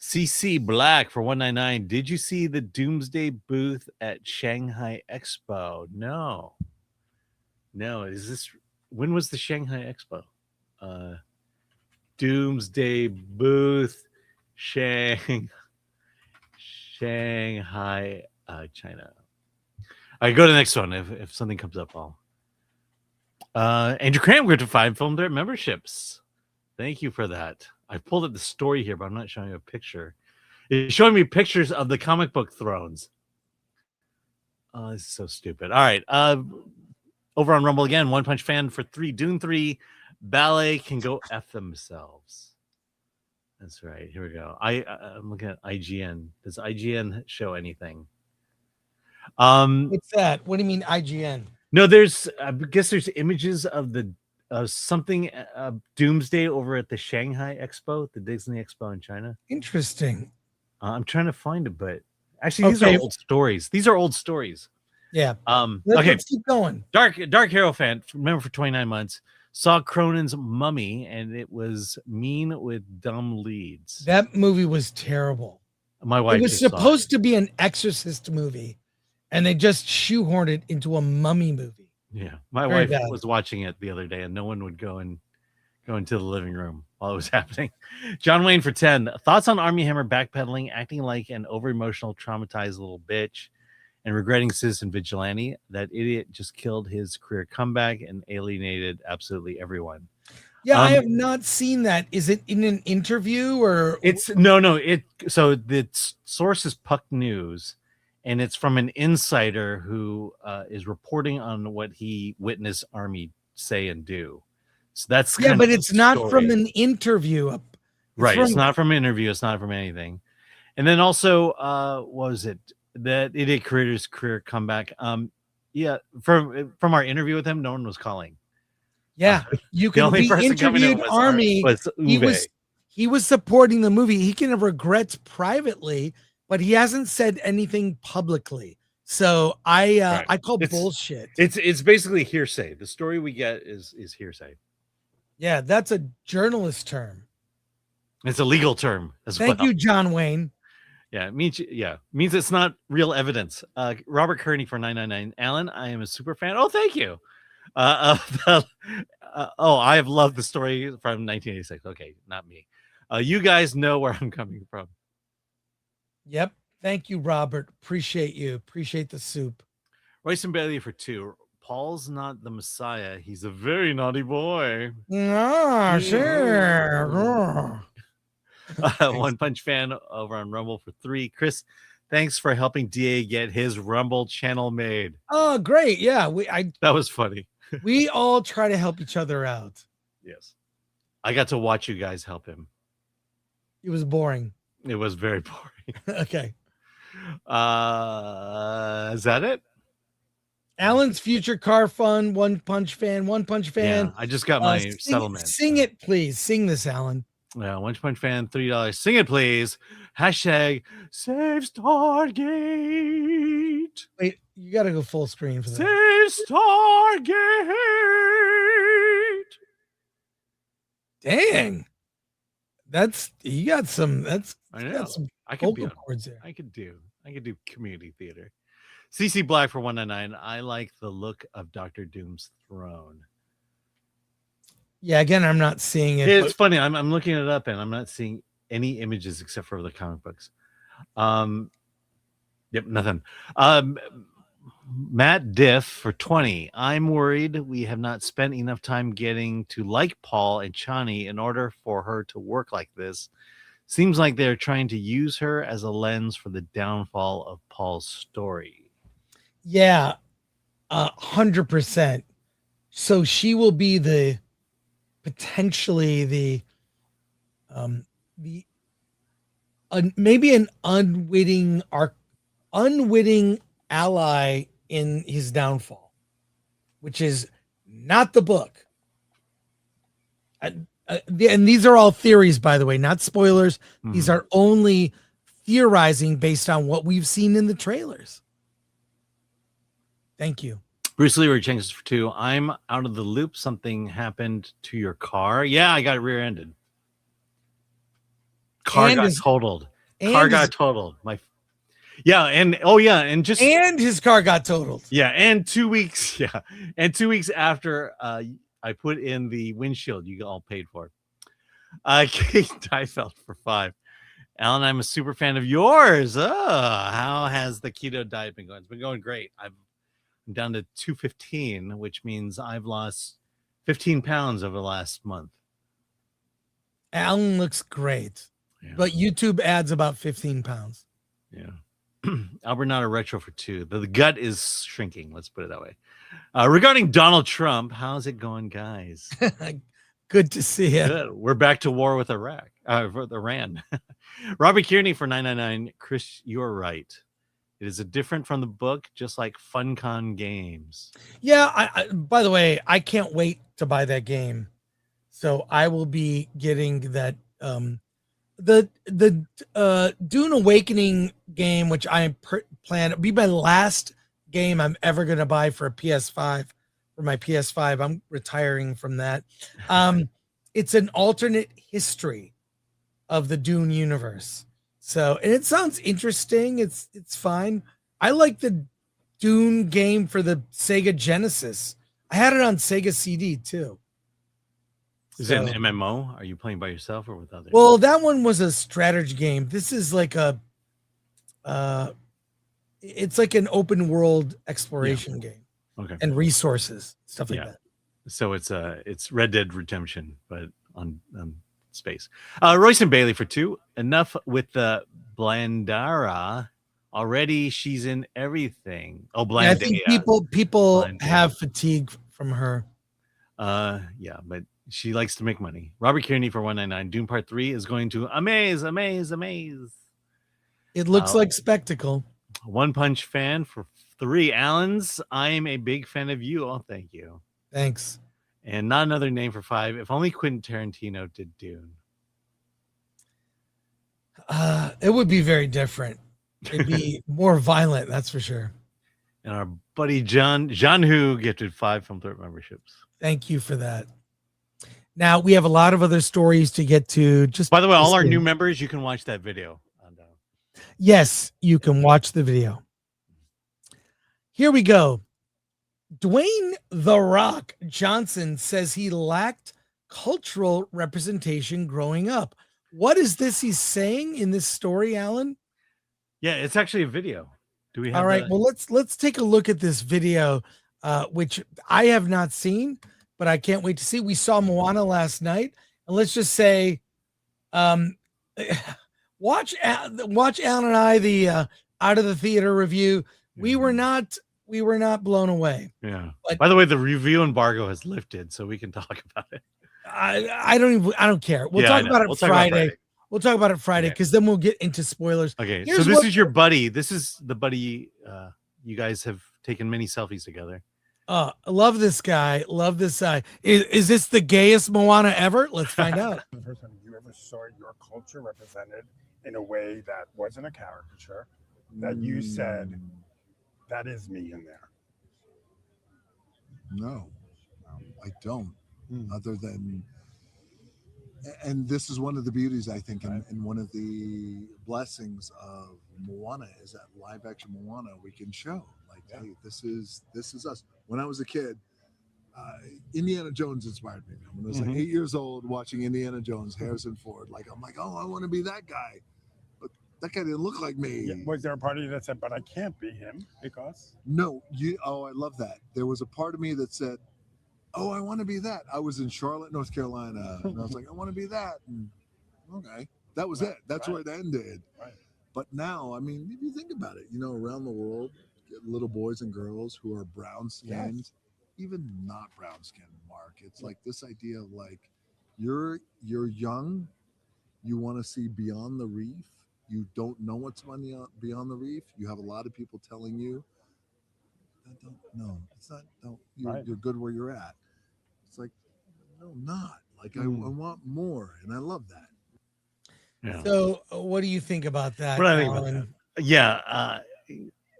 CC Black for 199. Did you see the Doomsday booth at Shanghai Expo? No. When was the Shanghai Expo? Doomsday booth, Shanghai, China. All right, go to the next one. If something comes up, Andrew Cram, we're to 5 Film Dirt memberships. Thank you for that. I pulled up the story here, but I'm not showing you a picture. It's showing me pictures of the comic book thrones. Oh, this is so stupid. All right. Over on Rumble again, One Punch fan for 3. Dune 3 ballet can go F themselves. That's right. Here we go. I'm looking at IGN. Does IGN show anything? What's that? What do you mean IGN? No, I guess there's images of the something Doomsday over at the Shanghai Expo, the Disney Expo in China. Interesting. I'm trying to find it, but actually these are old stories. Yeah. Let's keep going. Dark Hero fan, remember for 29 months, saw Cronin's Mummy, and it was mean with dumb leads. That movie was terrible. My wife. It was supposed to be an Exorcist movie, and they just shoehorned it into a mummy movie. Yeah, my wife was watching it the other day, and no one would go into the living room while it was happening. John Wayne for 10. Thoughts on Army Hammer backpedaling, acting like an over-emotional, traumatized little bitch, and regretting Citizen Vigilante. That idiot just killed his career comeback and alienated absolutely everyone. Yeah, I have not seen that. Is it in an interview or? So the source is Puck News. And it's from an insider who is reporting on what he witnessed Army say and do. So that's but it's not from an interview. It's not from an interview. It's not from anything. And then also, what was it? That idiot creator's career comeback. From our interview with him, no one was calling. Yeah, you can be interviewed. Army. He was supporting the movie. He can have regrets privately, but he hasn't said anything publicly. So I call bullshit. It's basically hearsay. The story we get is hearsay. Yeah, that's a journalist term. It's a legal term as well. Thank you, John Wayne. Yeah, it means it's not real evidence. Robert Kearney for 999. Alan, I am a super fan. Oh, thank you. I have loved the story from 1986. Okay, not me. You guys know where I'm coming from. Yep. Thank you, Robert. Appreciate you. Appreciate the soup. Royce and Bailey for 2. Paul's not the Messiah. He's a very naughty boy. Ah, sure. One Punch fan over on Rumble for 3. Chris, thanks for helping DA get his Rumble channel made. Oh, great. Yeah. That was funny. We all try to help each other out. Yes. I got to watch you guys help him. It was boring. It was very boring. Okay. Is that it? Alan's future car fund, One Punch fan. Yeah, I just got my settlement. Sing it, please. Sing this, Alan. Yeah, One Punch fan, $3. Sing it, please. Hashtag save Stargate. Wait, you got to go full screen for that. Save Stargate. Dang. You got some. I know. Got some I could be vocal cords there. I could do community theater. CC Black for 199. I like the look of Dr. Doom's throne. Yeah, again, I'm not seeing it. It's funny. I'm looking it up and I'm not seeing any images except for the comic books. Yep, nothing. Matt Diff for 20. I'm worried we have not spent enough time getting to like Paul and Chani in order for her to work like this. Seems like they're trying to use her as a lens for the downfall of Paul's story. Yeah, 100%. So she will be potentially the maybe an unwitting ally in his downfall, which is not the book. And these are all theories, by the way, not spoilers. These are only theorizing based on what we've seen in the trailers. Thank you. Bruce Lee Richings for 2. I'm out of the loop. Something happened to your car. Yeah, I got rear-ended. Car got totaled. And his car got totaled. Yeah, and 2 weeks. Yeah, and 2 weeks after I put in the windshield, you all paid for. Kate Dyfeld for 5. Alan, I'm a super fan of yours. How has the keto diet been going? It's been going great. I'm down to 215, which means I've lost 15 pounds over the last month. Alan looks great, but YouTube adds about 15 pounds. Yeah. Albert Not a Retro for 2. The gut is shrinking. Let's put it that way. Regarding Donald Trump, how's it going, guys? Good to see you. Good. We're back to war with Iran. Robert Kearney for 999. Chris, you're right. It is different from the book, just like FunCon games. Yeah. I by the way, I can't wait to buy that game. So I will be getting that the Dune Awakening game, which I plan to be my last game I'm ever going to buy for a PS5. For my PS5, I'm retiring from that. It's an alternate history of the Dune universe. So, and it sounds interesting. It's fine. I like the Dune game for the Sega Genesis. I had it on Sega CD too. Is it an MMO? Are you playing by yourself or with others? Well, that one was a strategy game. This is like it's like an open world exploration game. Okay. And resources, stuff like that. So it's Red Dead Redemption, but on space. Royce and Bailey for 2. Enough with the Blandara. Already she's in everything. Oh, Blandara. I think people have fatigue from her. Yeah, but she likes to make money. Robert Kearney for 199. Dune Part 3 is going to amaze. It looks like spectacle. One Punch fan for 3. Allens, I'm a big fan of you. Oh, thank you. Thanks. And not another name for 5. If only Quentin Tarantino did Dune. It would be very different. It'd be more violent, that's for sure. And our buddy John Hu gifted 5 Film Threat memberships. Thank you for that. Now we have a lot of other stories to get to. Just by the way, all our new members, you can watch that video. Yes, you can watch the video. Here we go. Dwayne "The Rock" Johnson says he lacked cultural representation growing up. What is this he's saying in this story, Alan? Yeah, it's actually a video. Do we have All right, well, let's take a look at this video, which I have not seen, but I can't wait to see. We saw Moana last night, and let's just say, um, watch Alan and I the out of the theater review. We were not blown away. Yeah. But by the way, the review embargo has lifted, so we can talk about it. I don't care. We'll talk about it Friday. We'll talk about it Friday because then we'll get into spoilers. Okay, so this is your buddy. This is the buddy. You guys have taken many selfies together. I love this guy. Love this guy. Is this the gayest Moana ever? Let's find out. The first time you ever saw your culture represented in a way that wasn't a caricature, that you said, that is me in there. No, I don't. Other than, and this is one of the beauties, I think, and one of the blessings of Moana is that live action Moana we can show. Like, hey, this is us. When I was a kid, Indiana Jones inspired me. When I was like 8 years old, watching Indiana Jones, Harrison Ford, like I'm like, oh, I want to be that guy. But that guy didn't look like me. Yeah. Was there a part of you that said, but I can't be him because? No, I love that. There was a part of me that said, oh, I want to be that. I was in Charlotte, North Carolina, and I was like, I want to be that. And, okay, that was it. That's where it ended. Right. But now, I mean, if you think about it, around the world, little boys and girls who are brown skinned, even not brown skinned, Mark. It's like this idea of like, you're young, you want to see beyond the reef. You don't know what's beyond the reef. You have a lot of people telling you, no, it's not. You're good where you're at. It's like, no, not. Like I want more, and I love that. Yeah. So, what do you think about that? What do I think about that? Yeah,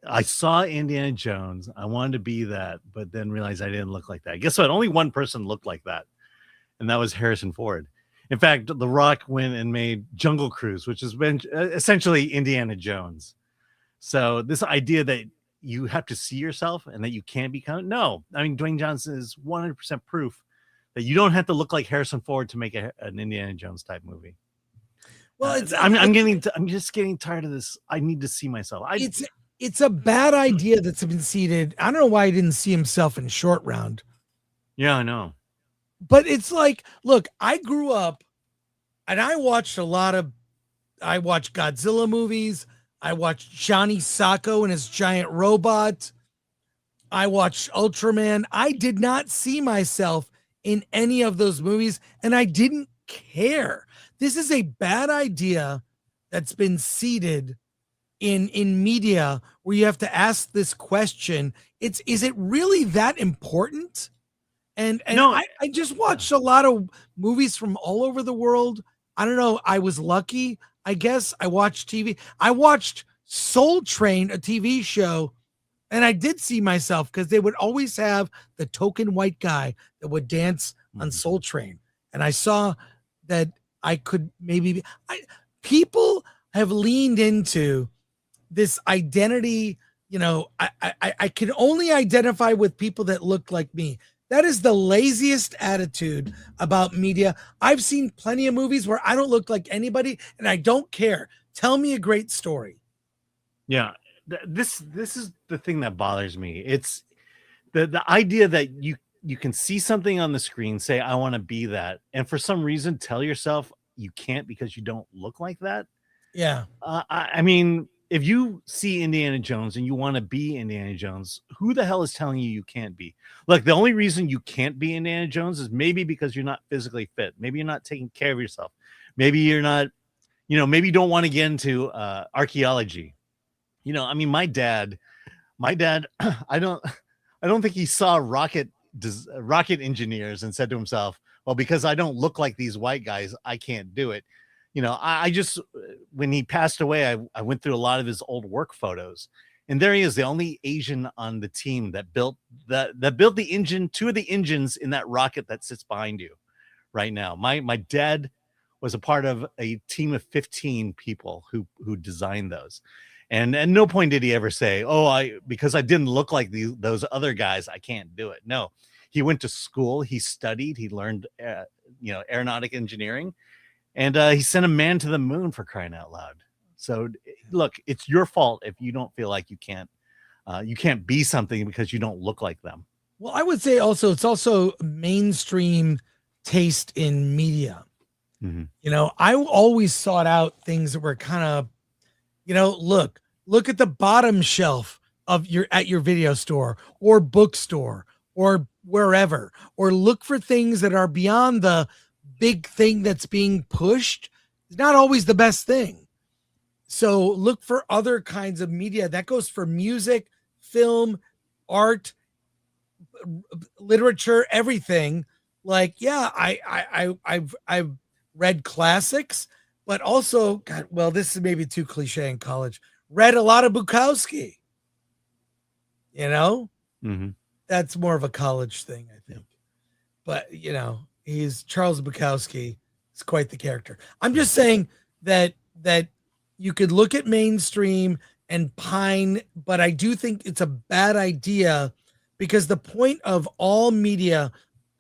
I saw Indiana Jones. I wanted to be that, but then realized I didn't look like that. Guess what? Only one person looked like that, and that was Harrison Ford. In fact, The Rock went and made Jungle Cruise, which has been essentially Indiana Jones. So this idea that you have to see yourself and that you can't become, no. I mean, Dwayne Johnson is 100% proof that you don't have to look like Harrison Ford to make an Indiana Jones type movie. Well, I'm just getting tired of this. I need to see myself. It's a bad idea that's been seeded. I don't know why he didn't see himself in Short Round. Yeah, I know. But it's like, look, I grew up and I watched Godzilla movies. I watched Johnny Sacco and his giant robot. I watched Ultraman. I did not see myself in any of those movies, and I didn't care. This is a bad idea that's been seeded in media where you have to ask this question. Is it really that important? And no, I just watched a lot of movies from all over the world. I don't know. I was lucky. I guess I watched TV. I watched Soul Train, a TV show, and I did see myself because they would always have the token white guy that would dance on Soul Train. And I saw that I could maybe people have leaned into this identity. I can only identify with people that look like me. That is the laziest attitude about media. I've seen plenty of movies where I don't look like anybody and I don't care. Tell me a great story. Yeah, this is the thing that bothers me. It's the idea that you can see something on the screen, say, I want to be that. And for some reason, tell yourself you can't because you don't look like that. Yeah. I mean, if you see Indiana Jones and you want to be Indiana Jones, who the hell is telling you you can't be? Look, the only reason you can't be Indiana Jones is maybe because you're not physically fit. Maybe you're not taking care of yourself. Maybe you're not, maybe you don't want to get into archaeology. I mean, my dad, I don't think he saw rocket engineers and said to himself, well, because I don't look like these white guys, I can't do it. I just, when he passed away, I went through a lot of his old work photos, and there he is, the only Asian on the team that built the engine, two of the engines in that rocket that sits behind you right now. My dad was a part of a team of 15 people who designed those. And at no point did he ever say, "Oh, because I didn't look like those other guys, I can't do it." No, he went to school, he studied, he learned, aeronautic engineering, and he sent a man to the moon, for crying out loud. So, look, it's your fault if you don't feel like you can't be something because you don't look like them. Well, I would say also it's also mainstream taste in media. I always sought out things that were kind of, look at the bottom shelf of your video store or bookstore or wherever, or look for things that are beyond the big thing that's being pushed. It's not always the best thing. So look for other kinds of media. That goes for music, film, art, literature, everything. Like, yeah, I've read classics, but also, God, well, this is maybe too cliche in college. Read a lot of Bukowski. That's more of a college thing, I think. But he's Charles Bukowski. He's quite the character. I'm just saying that you could look at mainstream and pine, but I do think it's a bad idea because the point of all media,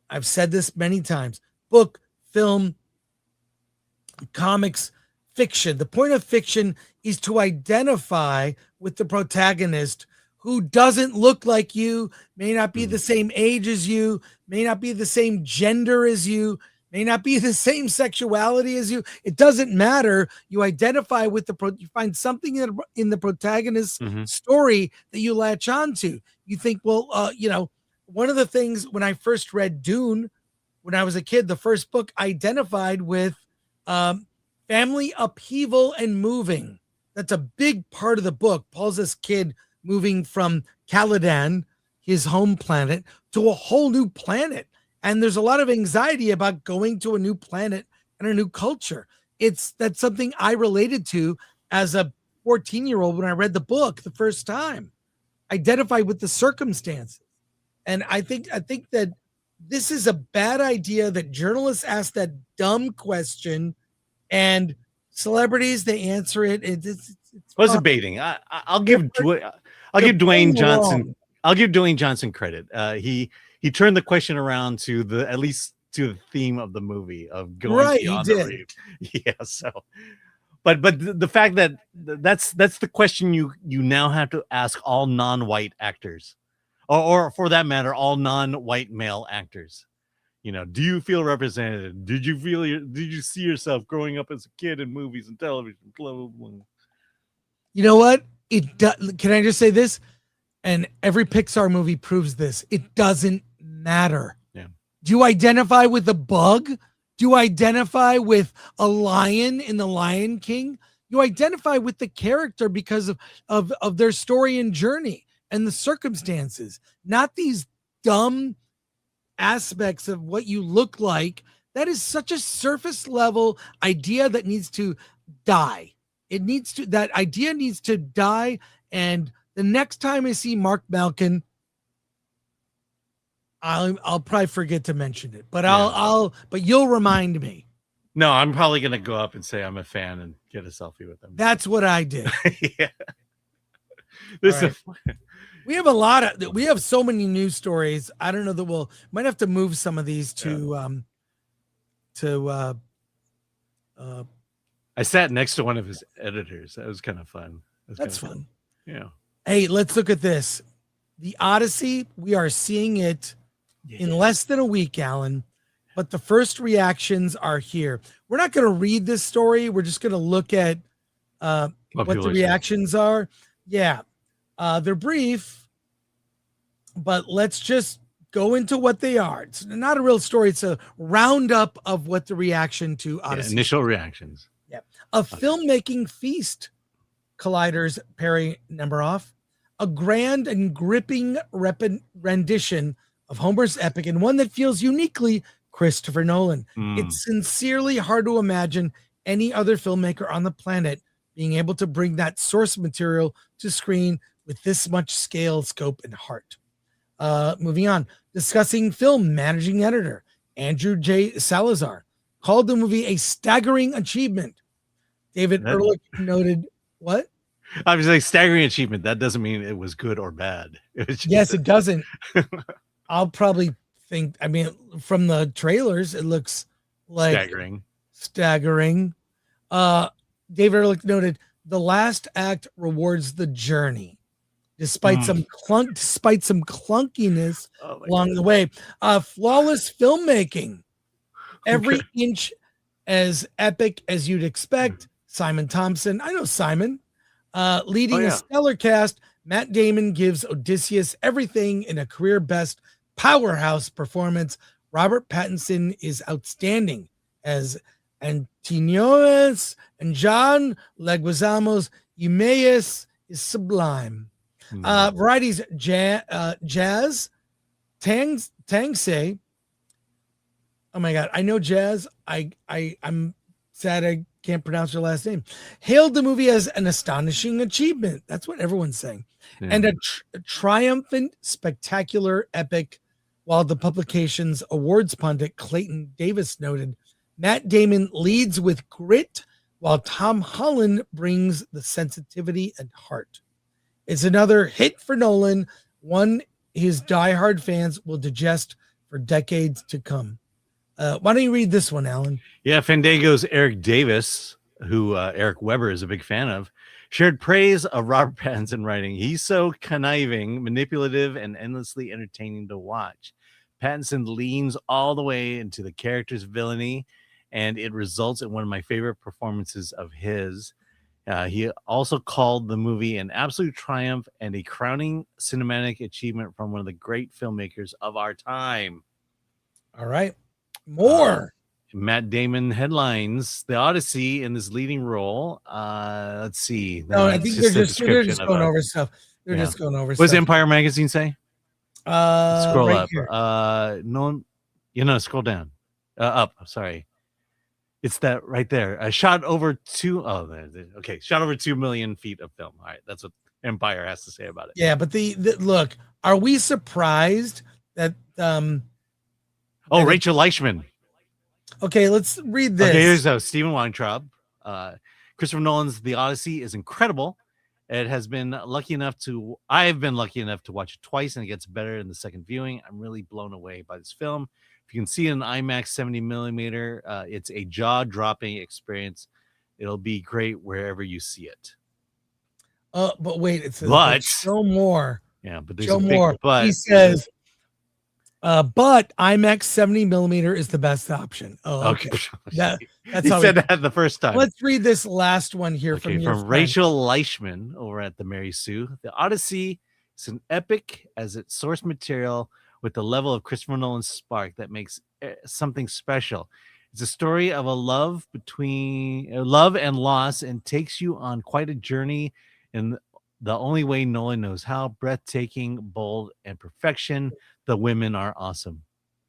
I've said this many times, book, film, comics, fiction. The point of fiction is to identify with the protagonist who doesn't look like you, may not be the same age as you, may not be the same gender as you, may not be the same sexuality as you. It doesn't matter. You identify with you find something in the protagonist's story that you latch onto. You think, well, one of the things when I first read Dune, when I was a kid, the first book I identified with family upheaval and moving. That's a big part of the book. Paul's this kid moving from Caladan, his home planet, to a whole new planet. And there's a lot of anxiety about going to a new planet and a new culture. That's something I related to as a 14-year-old when I read the book the first time. Identify with the circumstances. And I think that this is a bad idea that journalists ask that dumb question and celebrities, they answer it. It's baiting. I'll give Dwayne Johnson. I'll give Dwayne Johnson credit. He turned the question around to at least to the theme of the movie of going beyond the reef. Yeah. So, but the fact that that's the question you now have to ask all non-white actors, or for that matter, all non-white male actors. Do you feel represented? Did you see yourself growing up as a kid in movies and television? Blah, blah, blah. You know what? Can I just say this? And every Pixar movie proves this. It doesn't matter. Yeah. Do you identify with the bug? Do you identify with a lion in The Lion King? You identify with the character because of their story and journey and the circumstances, not these dumb aspects of what you look like. That is such a surface level idea that needs to die. That idea needs to die. And the next time I see Mark Malkin, I'll probably forget to mention it, but but you'll remind me. No, I'm probably going to go up and say I'm a fan and get a selfie with them. That's what I did. Yeah. We have so many news stories. I don't know that might have to move some of these to I sat next to one of his editors. That was kind of fun. That's fun. Yeah. Hey, let's look at this. The Odyssey, we are seeing it in less than a week, Alan, but the first reactions are here. We're not going to read this story. We're just going to look at what the reactions are. Yeah. They're brief, but let's just go into what they are. It's not a real story. It's a roundup of what the reaction to Odyssey. Initial reactions. Yeah. A filmmaking feast, Collider's Perry Nemiroff. A grand and gripping rendition of Homer's epic, and one that feels uniquely Christopher Nolan. It's sincerely hard to imagine any other filmmaker on the planet being able to bring that source material to screen with this much scale, scope, and heart. Moving on, discussing film managing editor Andrew J. Salazar called the movie a staggering achievement. David Ehrlich noted, what? I was like staggering achievement. That doesn't mean it was good or bad. It was just Yes, it doesn't. I'll probably think. I mean, from the trailers, it looks like staggering. David Ehrlich noted the last act rewards the journey, despite some clunkiness along the way. Flawless filmmaking, every inch as epic as you'd expect. Simon Thompson, I know Simon, leading a stellar cast. Matt Damon gives Odysseus everything in a career best powerhouse performance. Robert Pattinson is outstanding as Antonius, and John Leguizamo's Eumaeus is sublime. Variety's Jazz Tangsay. Oh my God, I know Jazz. I'm sad I can't pronounce her last name. Hailed the movie as an astonishing achievement. That's what everyone's saying. Yeah. And a triumphant, spectacular epic. While the publication's awards pundit Clayton Davis noted, Matt Damon leads with grit, while Tom Holland brings the sensitivity and heart. It's another hit for Nolan, one his diehard fans will digest for decades to come. Why don't you read this one, Alan? Yeah, Fandango's Eric Davis, who Eric Weber is a big fan of, shared praise of Robert Pattinson writing. He's so conniving, manipulative, and endlessly entertaining to watch. Pattinson leans all the way into the character's villainy, and it results in one of my favorite performances of his. He also called the movie an absolute triumph and a crowning cinematic achievement from one of the great filmmakers of our time. All right. More. Matt Damon headlines the Odyssey in this leading role. Let's see. No, I think they're just going over stuff. They're just going over stuff. What does Empire Magazine say? Scroll right up. Here. Scroll down. Up. Sorry. It's that right there. Shot over 2 million feet of film. All right, that's what Empire has to say about it. Yeah, but the look, are we surprised that Rachel Leichman. Okay, let's read this. Okay, here's Stephen Weintraub. Christopher Nolan's The Odyssey is incredible. I have been lucky enough to watch it twice, and it gets better in the second viewing. I'm really blown away by this film. If you can see it in IMAX 70 millimeter, it's a jaw-dropping experience. It'll be great wherever you see it. But wait, it says show more. Yeah, but there's show a big more. But. He says, but IMAX 70 millimeter is the best option. Oh, okay. That's he said that the first time. Let's read this last one here from Rachel Leichman over at the Mary Sue. The Odyssey is an epic as its source material with the level of Christopher Nolan's spark that makes something special. It's a story of a love and loss, and takes you on quite a journey in the only way Nolan knows how. Breathtaking, bold, and perfection. The women are awesome.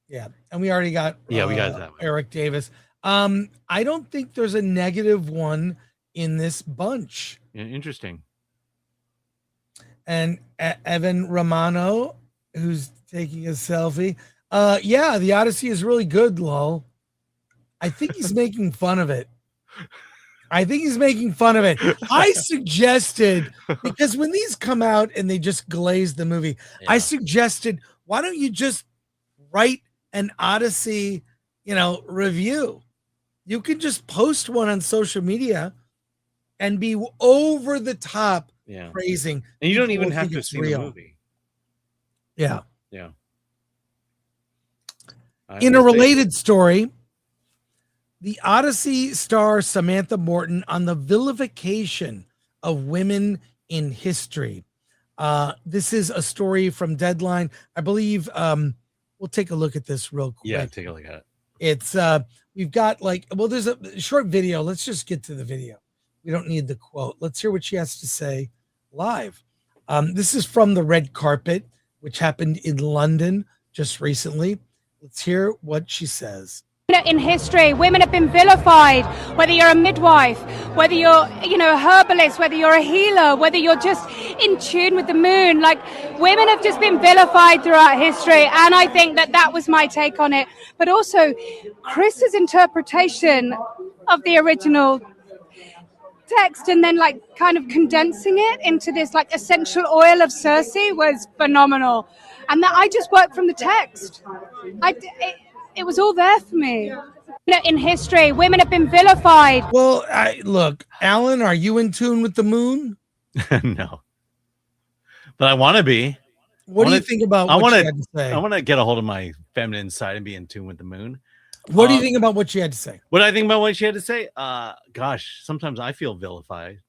Yeah, and we already got we got that one. Eric Davis. I don't think there's a negative one in this bunch. Yeah, interesting. And Evan Romano, who's taking a selfie. Yeah, the Odyssey is really good, lol. I think he's making fun of it. I suggested, because when these come out and they just glaze the movie, I suggested, why don't you just write an Odyssey, review? You could just post one on social media and be over the top praising. And you don't even have to see the movie. Yeah. Yeah. In a related story, the Odyssey stars Samantha Morton on the vilification of women in history. This is a story from Deadline. I believe we'll take a look at this real quick. Yeah, take a look at it. It's we've got there's a short video. Let's just get to the video. We don't need the quote. Let's hear what she has to say live. This is from the red carpet, which happened in London just recently. Let's hear what she says. In history, women have been vilified, whether you're a midwife, whether you're, a herbalist, whether you're a healer, whether you're just in tune with the moon. Women have just been vilified throughout history, and I think that was my take on it. But also, Chris's interpretation of the original text and then like kind of condensing it into this like essential oil of Circe was phenomenal. And that I just worked from the text. It was all there for me. In history, women have been vilified. Well, look, Alan, are you in tune with the moon? No, but I want to be. What do you think about what she had to say? I want to get a hold of my feminine side and be in tune with the moon. What do you think about what she had to say? What I think about what she had to say? Gosh, sometimes I feel vilified.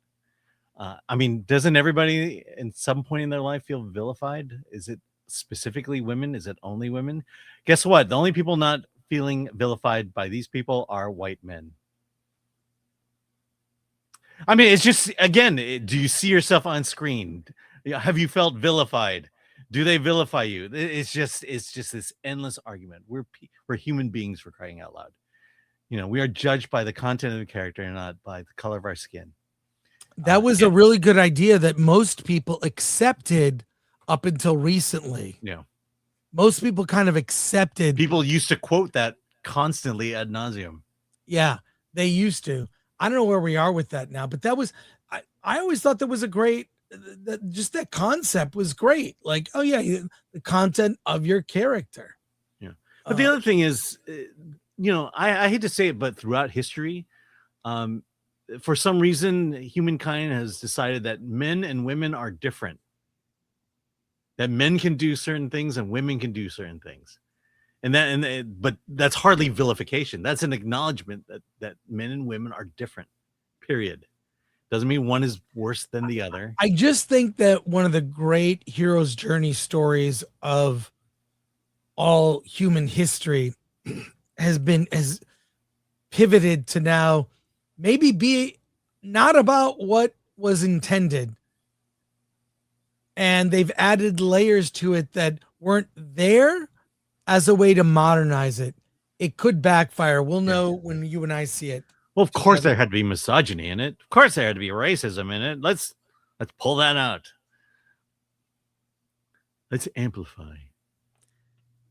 I mean, doesn't everybody in some point in their life feel vilified? Is it specifically women? Is it only women? Guess what? The only people not feeling vilified by these people are white men. I mean, it's just, again, do you see yourself on screen? Have you felt vilified? Do they vilify you? It's just this endless argument. We're human beings, for crying out loud. You know, we are judged by the content of the character and not by the color of our skin. That was a really good idea that most people accepted up until recently. Yeah. Most people kind of accepted. People used to quote that constantly ad nauseum. Yeah, they used to. I don't know where we are with that now, but that was, I always thought that was a great, just that concept was great. Like, oh yeah, the content of your character. Yeah. But the other thing is, you know, I hate to say it, but throughout history, for some reason, humankind has decided that men and women are different. That men can do certain things and women can do certain things. But that's hardly vilification. That's an acknowledgement that men and women are different, period. Doesn't mean one is worse than the other. I just think that one of the great hero's journey stories of all human history has pivoted to now maybe be not about what was intended. And they've added layers to it that weren't there as a way to modernize it. It could backfire. We'll know when you and I see it. Well, of course there had to be misogyny in it. Of course there had to be racism in it. Let's pull that out. Let's amplify.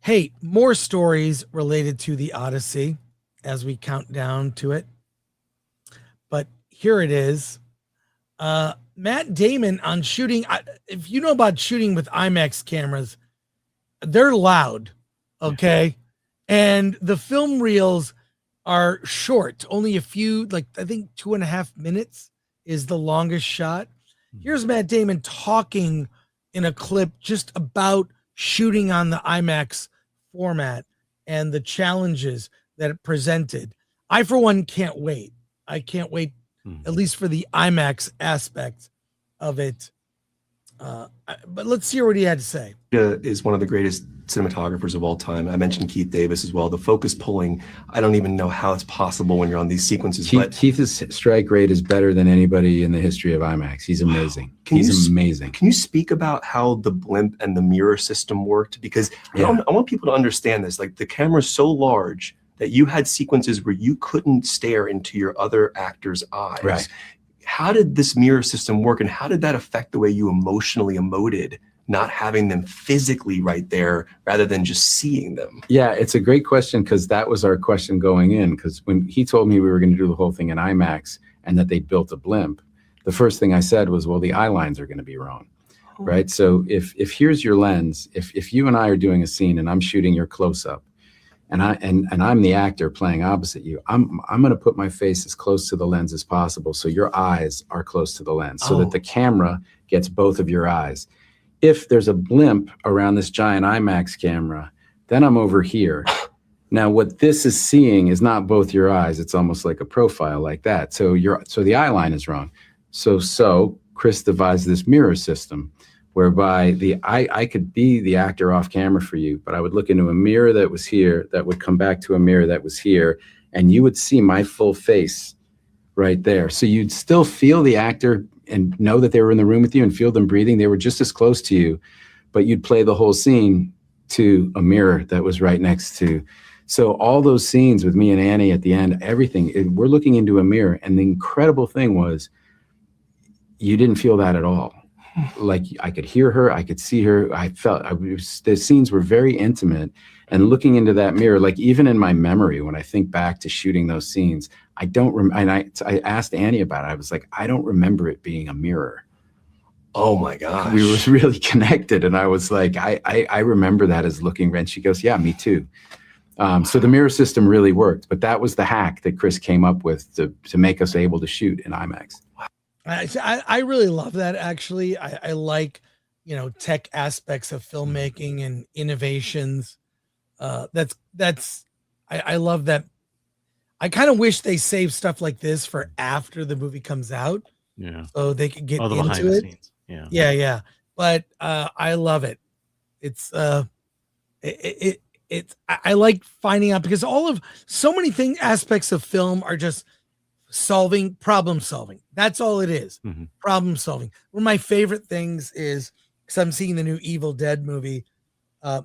Hey, more stories related to the Odyssey as we count down to it. But here it is. Matt Damon on shooting. If you know about shooting with IMAX cameras, they're loud. Okay. And the film reels are short, only a few, like I think 2.5 minutes is the longest shot. Here's Matt Damon talking in a clip just about shooting on the IMAX format and the challenges that it presented. I, for one, can't wait. I can't wait, at least for the IMAX aspect of it. But let's hear what he had to say. Is one of the greatest cinematographers of all time. I mentioned Keith Davis as well. The focus pulling, I don't even know how it's possible when you're on these sequences. Keith's strike rate is better than anybody in the history of IMAX. He's amazing. He's amazing. Can you speak about how the blimp and the mirror system worked? Because I want people to understand this. Like, the camera's so large that you had sequences where you couldn't stare into your other actor's eyes. Right. How did this mirror system work, and how did that affect the way you emotionally emoted, not having them physically right there rather than just seeing them? Yeah, it's a great question, because that was our question going in. Because when he told me we were going to do the whole thing in IMAX and that they built a blimp, the first thing I said was, well, the eye lines are going to be wrong. Right. So if here's your lens, if you and I are doing a scene and I'm shooting your close up, and I'm the actor playing opposite you, I'm going to put my face as close to the lens as possible, so your eyes are close to the lens, so that the camera gets both of your eyes. If there's a blimp around this giant IMAX camera, then I'm over here. Now, what this is seeing is not both your eyes. It's almost like a profile like that. So the eye line is wrong. So Chris devised this mirror system, whereby I could be the actor off camera for you, but I would look into a mirror that was here, that would come back to a mirror that was here, and you would see my full face right there. So you'd still feel the actor and know that they were in the room with you and feel them breathing. They were just as close to you, but you'd play the whole scene to a mirror that was right next to. So all those scenes with me and Annie at the end, everything, we're looking into a mirror. And the incredible thing was, you didn't feel that at all. Like, I could hear her, I could see her. The scenes were very intimate, and looking into that mirror, like even in my memory, when I think back to shooting those scenes, I don't remember. And I asked Annie about it. I was like, I don't remember it being a mirror. Oh my gosh. We were really connected. And I was like, I remember that as looking red. She goes, yeah, me too. So the mirror system really worked, but that was the hack that Chris came up with to make us able to shoot in IMAX. I really love that. Actually, I like, tech aspects of filmmaking and innovations. I love that. I kind of wish they saved stuff like this for after the movie comes out. Yeah. So they could get the into behind the it. scenes. Yeah. Yeah. But I love it. It's I like finding out because so many aspects of film are just problem solving. That's all it is. Mm-hmm. Problem solving. One of my favorite things is, because I'm seeing the new Evil Dead movie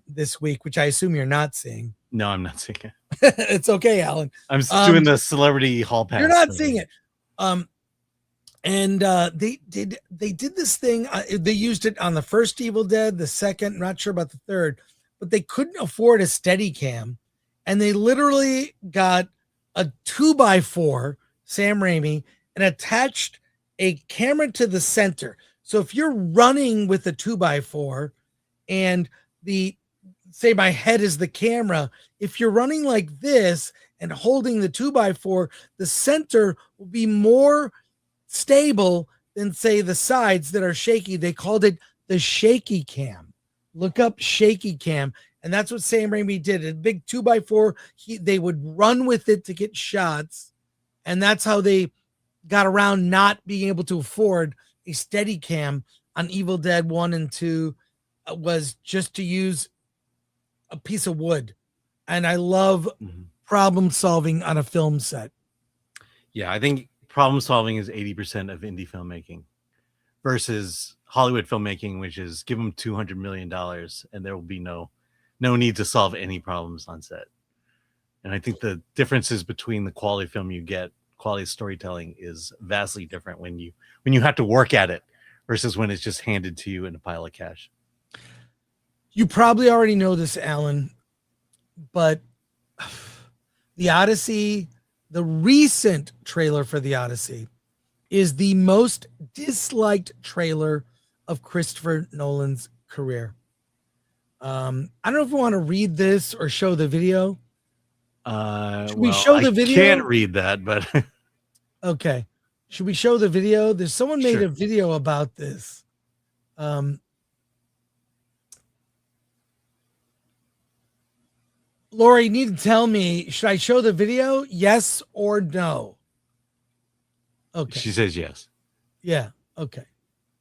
this week, which I assume you're not seeing. No, I'm not seeing it. It's okay, Alan. I'm doing the celebrity hall pass. You're not seeing it. And they did this thing. They used it on the first Evil Dead, the second, not sure about the third, but they couldn't afford a steady cam. And they literally got a 2x4, Sam Raimi, and attached a camera to the center. So if you're running with a 2x4 and say my head is the camera, if you're running like this and holding the 2x4, the center will be more stable than, say, the sides that are shaky. They called it the shaky cam. Look up shaky cam. And that's what Sam Raimi did. A big 2x4. They would run with it to get shots. And that's how they got around not being able to afford a steady cam on Evil Dead 1 and 2, was just to use a piece of wood. And I love problem solving on a film set. Yeah, I think problem solving is 80% of indie filmmaking versus Hollywood filmmaking, which is give them $200 million and there will be no need to solve any problems on set. And I think the differences between the quality film you get, quality storytelling, is vastly different when you have to work at it versus when it's just handed to you in a pile of cash. You probably already know this, Alan, but the Odyssey, the recent trailer for the Odyssey, is the most disliked trailer of Christopher Nolan's career. I don't know if we want to read this or show the video. Should we show the video? I can't read that, but okay. Should we show the video? There's someone made a video about this. Lori, you need to tell me, should I show the video? Yes or no? Okay. She says yes. Yeah. Okay.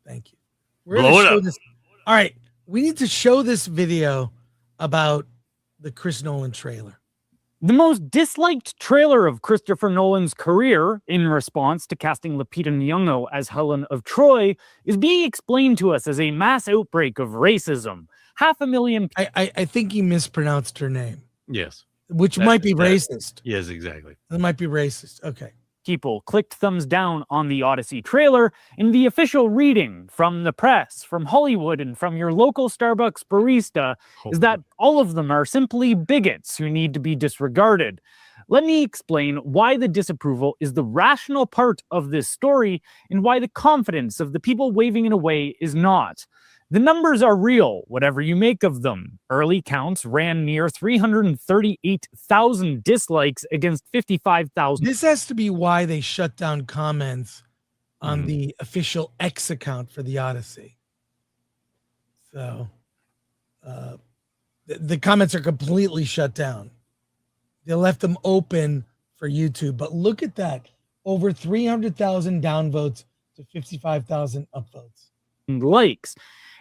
Thank you. Blow it up. All right. We need to show this video about the Chris Nolan trailer. The most disliked trailer of Christopher Nolan's career, in response to casting Lupita Nyong'o as Helen of Troy, is being explained to us as a mass outbreak of racism. 500,000. I think you mispronounced her name. Yes. Which might be racist. Yes, exactly. That might be racist. Okay. People clicked thumbs down on the Odyssey trailer, and the official reading from the press, from Hollywood, and from your local Starbucks barista is that all of them are simply bigots who need to be disregarded. Let me explain why the disapproval is the rational part of this story and why the confidence of the people waving it away is not. The numbers are real, whatever you make of them. Early counts ran near 338,000 dislikes against 55,000. This has to be why they shut down comments on the official X account for the Odyssey. So the comments are completely shut down. They left them open for YouTube. But look at that. Over 300,000 downvotes to 55,000 upvotes. Likes.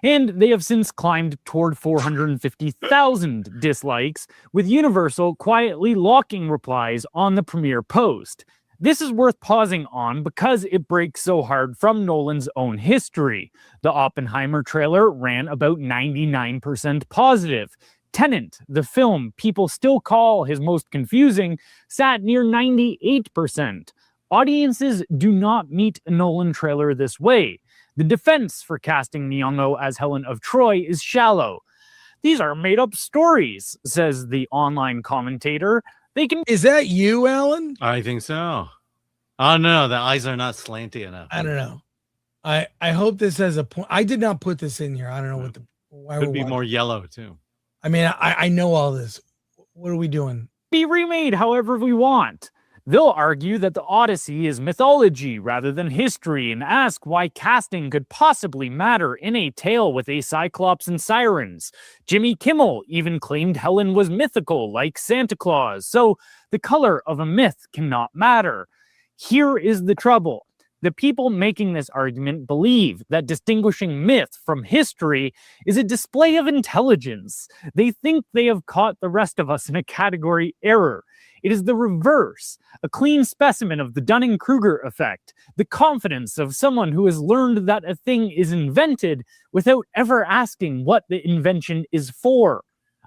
And they have since climbed toward 450,000 dislikes, with Universal quietly locking replies on the premiere post. This is worth pausing on because it breaks so hard from Nolan's own history. The Oppenheimer trailer ran about 99% positive. Tenet, the film people still call his most confusing, sat near 98%. Audiences do not meet a Nolan trailer this way. The defense for casting Nyong'o as Helen of Troy is shallow. These are made-up stories, says the online commentator. They can. Is that you, Alan? I think so. Oh no, the eyes are not slanty enough. I don't know. I hope this has a point. I did not put this in here. I don't know why Could we're be watching. more yellow too. I mean, I know all this. What are we doing? Be remade however we want. They'll argue that the Odyssey is mythology rather than history and ask why casting could possibly matter in a tale with a Cyclops and sirens. Jimmy Kimmel even claimed Helen was mythical, like Santa Claus, so the color of a myth cannot matter. Here is the trouble. The people making this argument believe that distinguishing myth from history is a display of intelligence. They think they have caught the rest of us in a category error. It is the reverse, a clean specimen of the Dunning-Kruger effect, the confidence of someone who has learned that a thing is invented without ever asking what the invention is for.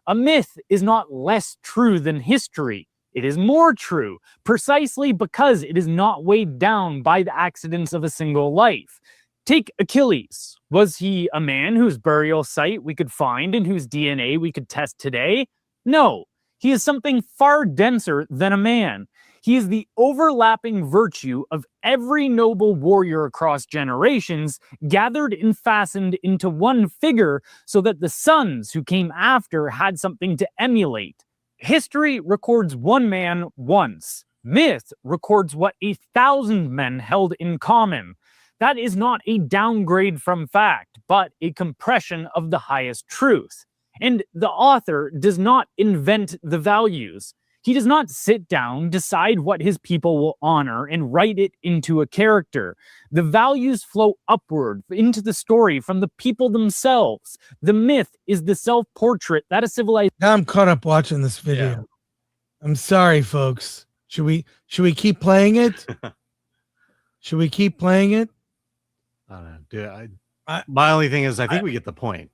A myth is not less true than history. It is more true, precisely because it is not weighed down by the accidents of a single life. Take Achilles. Was he a man whose burial site we could find and whose DNA we could test today? No. He is something far denser than a man. He is the overlapping virtue of every noble warrior across generations, gathered and fastened into one figure so that the sons who came after had something to emulate. History records one man once. Myth records what 1,000 men held in common. That is not a downgrade from fact, but a compression of the highest truth. And the author does not invent the values. He does not sit down, decide what his people will honor, and write it into a character. The values flow upward into the story from the people themselves. The myth is the self-portrait that a civilization... Now I'm caught up watching this video. Yeah. I'm sorry, folks. Should we keep playing it? Should we keep playing it? I don't know. Dude, my only thing is I think we get the point.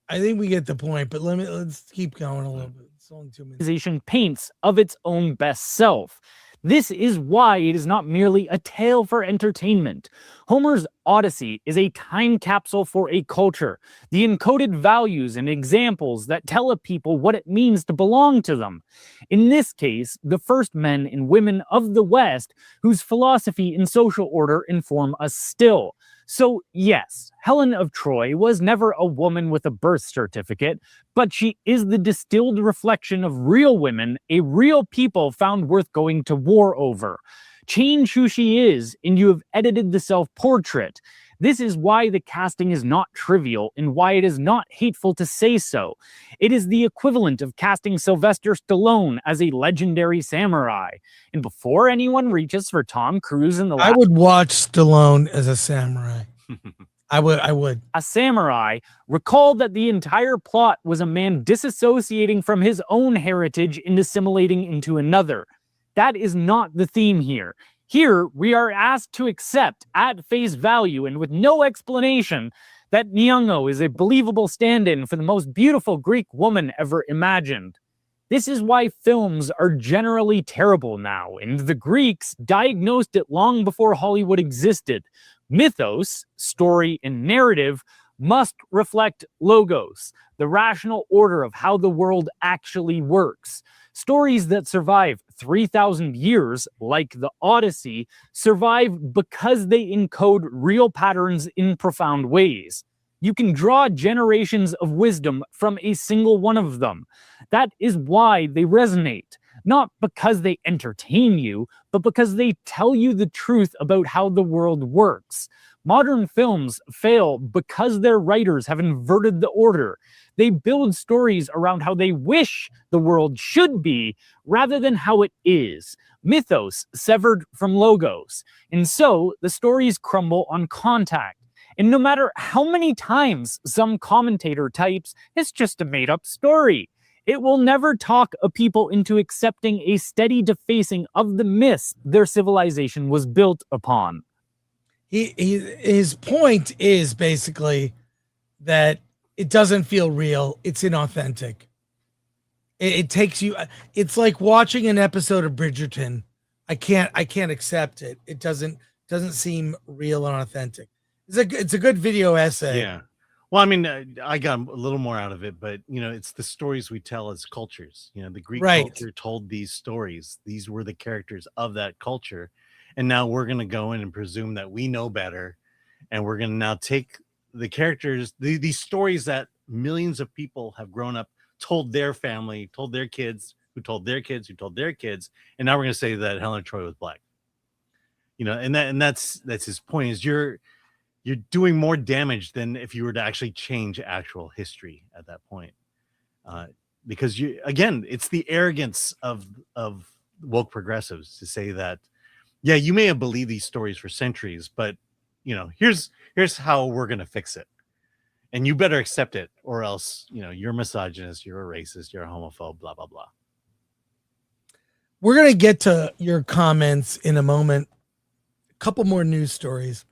I think we get the point, but let's keep going a little bit. It's only 2 minutes. Civilization paints of its own best self. This is why it is not merely a tale for entertainment. Homer's Odyssey is a time capsule for a culture, the encoded values and examples that tell a people what it means to belong to them. In this case, the first men and women of the West whose philosophy and social order inform us still. So yes, Helen of Troy was never a woman with a birth certificate, but she is the distilled reflection of real women, a real people found worth going to war over. Change who she is, and you have edited the self-portrait. This is why the casting is not trivial, and why it is not hateful to say so. It is the equivalent of casting Sylvester Stallone as a legendary samurai. And before anyone reaches for Tom Cruise in the I would watch Stallone as a samurai. I would. A samurai, recall that the entire plot was a man disassociating from his own heritage and assimilating into another. That is not the theme here. Here, we are asked to accept at face value and with no explanation that Nyong'o is a believable stand-in for the most beautiful Greek woman ever imagined. This is why films are generally terrible now, and the Greeks diagnosed it long before Hollywood existed. Mythos, story, and narrative must reflect logos, the rational order of how the world actually works. Stories that survive 3,000 years, like the Odyssey, survive because they encode real patterns in profound ways. You can draw generations of wisdom from a single one of them. That is why they resonate. Not because they entertain you, but because they tell you the truth about how the world works. Modern films fail because their writers have inverted the order. They build stories around how they wish the world should be, rather than how it is. Mythos severed from logos. And so, the stories crumble on contact. And no matter how many times some commentator types, it's just a made-up story, it will never talk a people into accepting a steady defacing of the myths their civilization was built upon. His point is basically that it doesn't feel real. It's inauthentic. It takes you. It's like watching an episode of Bridgerton. I can't accept it. It doesn't seem real and authentic. It's a good video essay. Yeah. Well, I mean, I got a little more out of it, but it's the stories we tell as cultures. The Greek culture told these stories. These were the characters of that culture, and now we're going to go in and presume that we know better, and we're going to now take the characters, these stories that millions of people have grown up, told their family, told their kids, who told their kids, who told their kids, and now we're going to say that Helen of Troy was black. And that's his point. Is you're doing more damage than if you were to actually change actual history at that point, because it's the arrogance of woke progressives to say that, yeah, you may have believed these stories for centuries, but here's how we're gonna fix it, and you better accept it, or else you're a misogynist, you're a racist, you're a homophobe, blah blah blah. We're gonna get to your comments in a moment. A couple more news stories.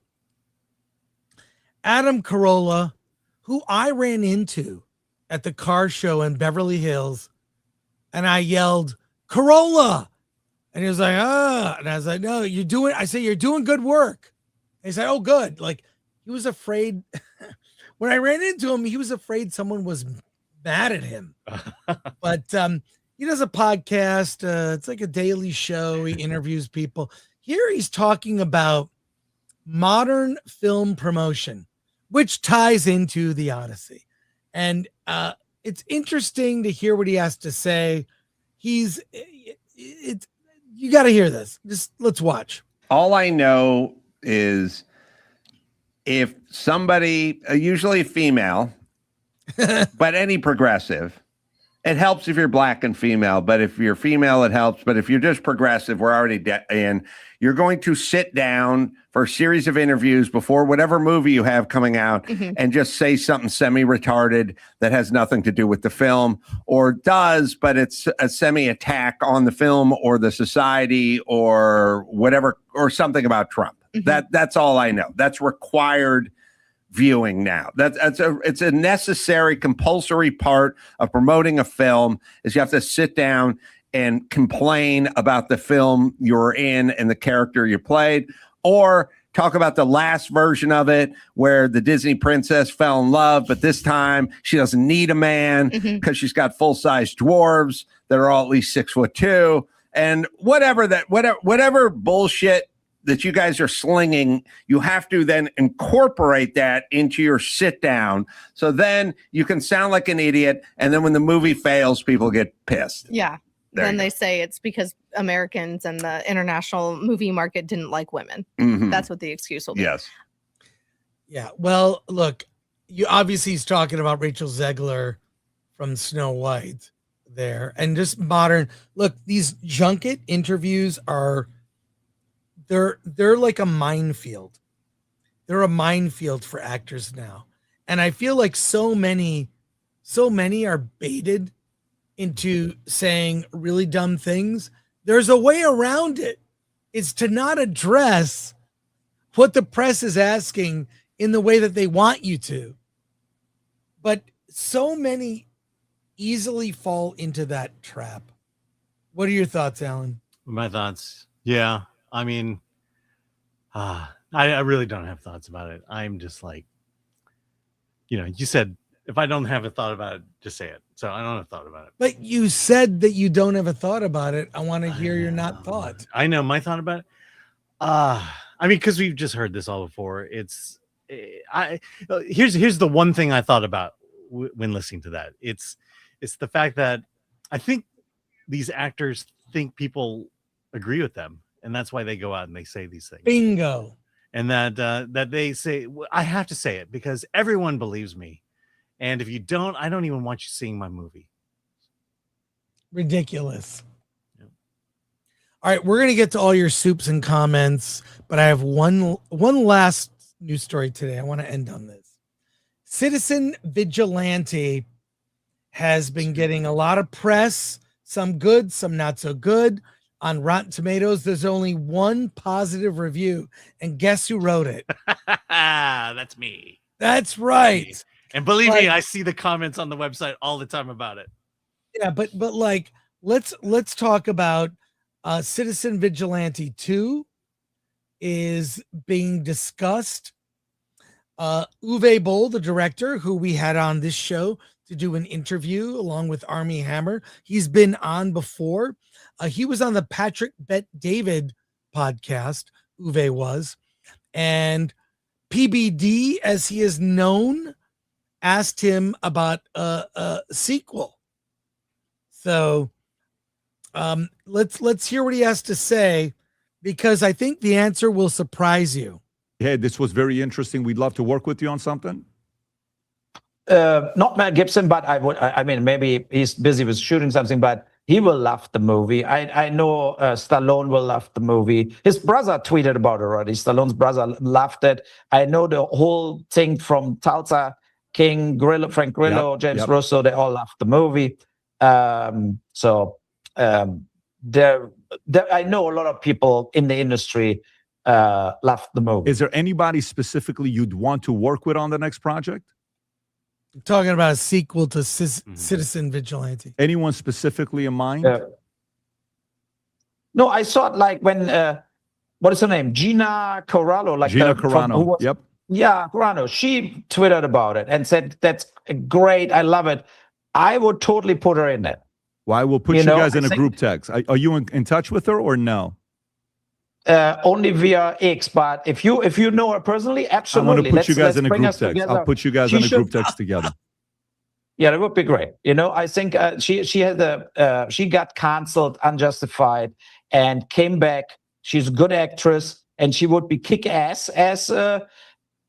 Adam Carolla, who I ran into at the car show in Beverly Hills, and I yelled, "Corolla!" And he was like, "Ah," and I was like, "No, I said, you're doing good work." And he said, "Oh, good." Like, he was afraid. When I ran into him, he was afraid someone was mad at him. But he does a podcast. It's like a daily show. He interviews people. Here he's talking about modern film promotion, which ties into the Odyssey. And it's interesting to hear what he has to say. You got to hear this. Just let's watch. All I know is if somebody, usually female, but any progressive, it helps if you're black and female, but if you're female, it helps. But if you're just progressive, we're already in. You're going to sit down for a series of interviews before whatever movie you have coming out and just say something semi-retarded that has nothing to do with the film, or does, but it's a semi-attack on the film or the society or whatever, or something about Trump. That's all I know. That's required viewing now. It's a necessary, compulsory part of promoting a film, is you have to sit down and complain about the film you're in and the character you played, or talk about the last version of it where the Disney princess fell in love, but this time she doesn't need a man because she's got full-size dwarves that are all at least 6'2", and whatever bullshit that you guys are slinging, you have to then incorporate that into your sit down. So then you can sound like an idiot. And then when the movie fails, people get pissed. Yeah. Then they say it's because Americans and the international movie market didn't like women. That's what the excuse will be. Yes. Yeah. Well, look, he's talking about Rachel Zegler from Snow White there, and just modern. Look, these junket interviews are, they're like a minefield. They're a minefield for actors now. And I feel like so many are baited into saying really dumb things. There's a way around it. It's to not address what the press is asking in the way that they want you to. But so many easily fall into that trap. What are your thoughts, Alan? My thoughts? Yeah. I mean, I really don't have thoughts about it. I'm just like, you said, if I don't have a thought about it, just say it. So I don't have a thought about it. But you said that you don't have a thought about it. I want to hear your not thought. I know my thought about it. I mean, because we've just heard this all before. Here's the one thing I thought about when listening to that. It's the fact that I think these actors think people agree with them, and that's why they go out and they say these things. Bingo. And that they say, I have to say it because everyone believes me. And if you don't, I don't even want you seeing my movie. Ridiculous. Yep. All right, we're going to get to all your soups and comments, but I have one last news story today. I want to end on this. Citizen Vigilante has been getting a lot of press, some good, some not so good. On Rotten Tomatoes, there's only one positive review, and guess who wrote it? That's me. That's right. And believe me, I see the comments on the website all the time about it. Yeah, but like, let's talk about Citizen Vigilante 2 is being discussed. Uwe Boll, the director, who we had on this show to do an interview along with Armie Hammer. He's been on before. He was on the Patrick Bet David podcast, Uwe was. And PBD, as he is known, asked him about a sequel. So let's hear what he has to say, because I think the answer will surprise you. Hey, this was very interesting. We'd love to work with you on something. Not Mel Gibson, but I mean, maybe he's busy with shooting something, but he will love the movie. I know Stallone will love the movie. His brother tweeted about it already. Stallone's brother loved it. I know the whole thing from Tulsa King, Grillo, Frank Grillo, James Russo, they all loved the movie. I know a lot of people in the industry loved the movie. Is there anybody specifically you'd want to work with on the next project? I'm talking about a sequel to Citizen Vigilante. Anyone specifically in mind? No, I saw it like when, what is her name? Gina Carano. Like Gina Carano, yep. Yeah, Carano. She tweeted about it and said, that's great. I love it. I would totally put her in it. Well, I will put you guys in a group text. Are you in touch with her or no? Only via X, but if you know her personally, absolutely. I'm going to put you guys in a group text. Together. I'll put you guys in a group text together. Yeah, that would be great. I think she had she got canceled, unjustified, and came back. She's a good actress, and she would be kick ass. As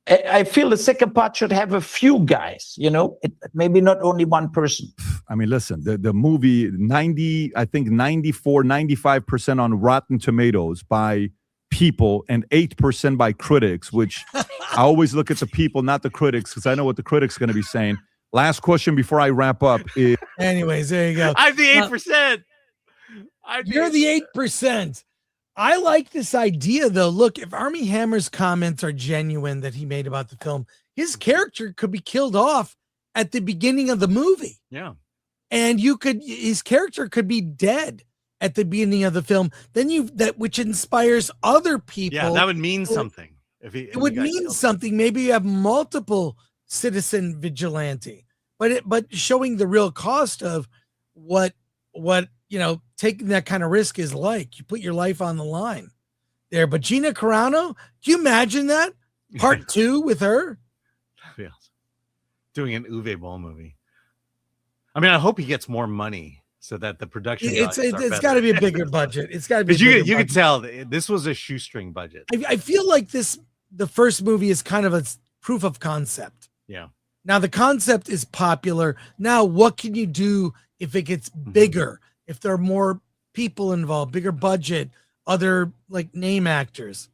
I feel the second part should have a few guys. Maybe not only one person. I mean, listen, the movie 95% on Rotten Tomatoes by people and 8% by critics, which I always look at the people, not the critics, because I know what the critics are going to be saying. Last question before I wrap up is... Anyways, there you go. I'm the 8%. You're the 8%. I like this idea, though. Look, if Armie Hammer's comments are genuine that he made about the film, his character could be killed off at the beginning of the movie. Yeah. And his character could be dead at the beginning of the film. Then which inspires other people. Yeah, that would mean something. It would mean something. Maybe you have multiple Citizen Vigilante, but showing the real cost of what taking that kind of risk is like. You put your life on the line there. But Gina Carano, do you imagine that? Part 2 with her? Yeah. Doing an Uwe Boll movie. I mean, I hope he gets more money so that the production it's got to be a bigger budget. It's got to be. You could tell this was a shoestring budget. I feel like the first movie is kind of a proof of concept. Yeah. Now the concept is popular. Now what can you do if it gets bigger? If there are more people involved, bigger budget, other like name actors,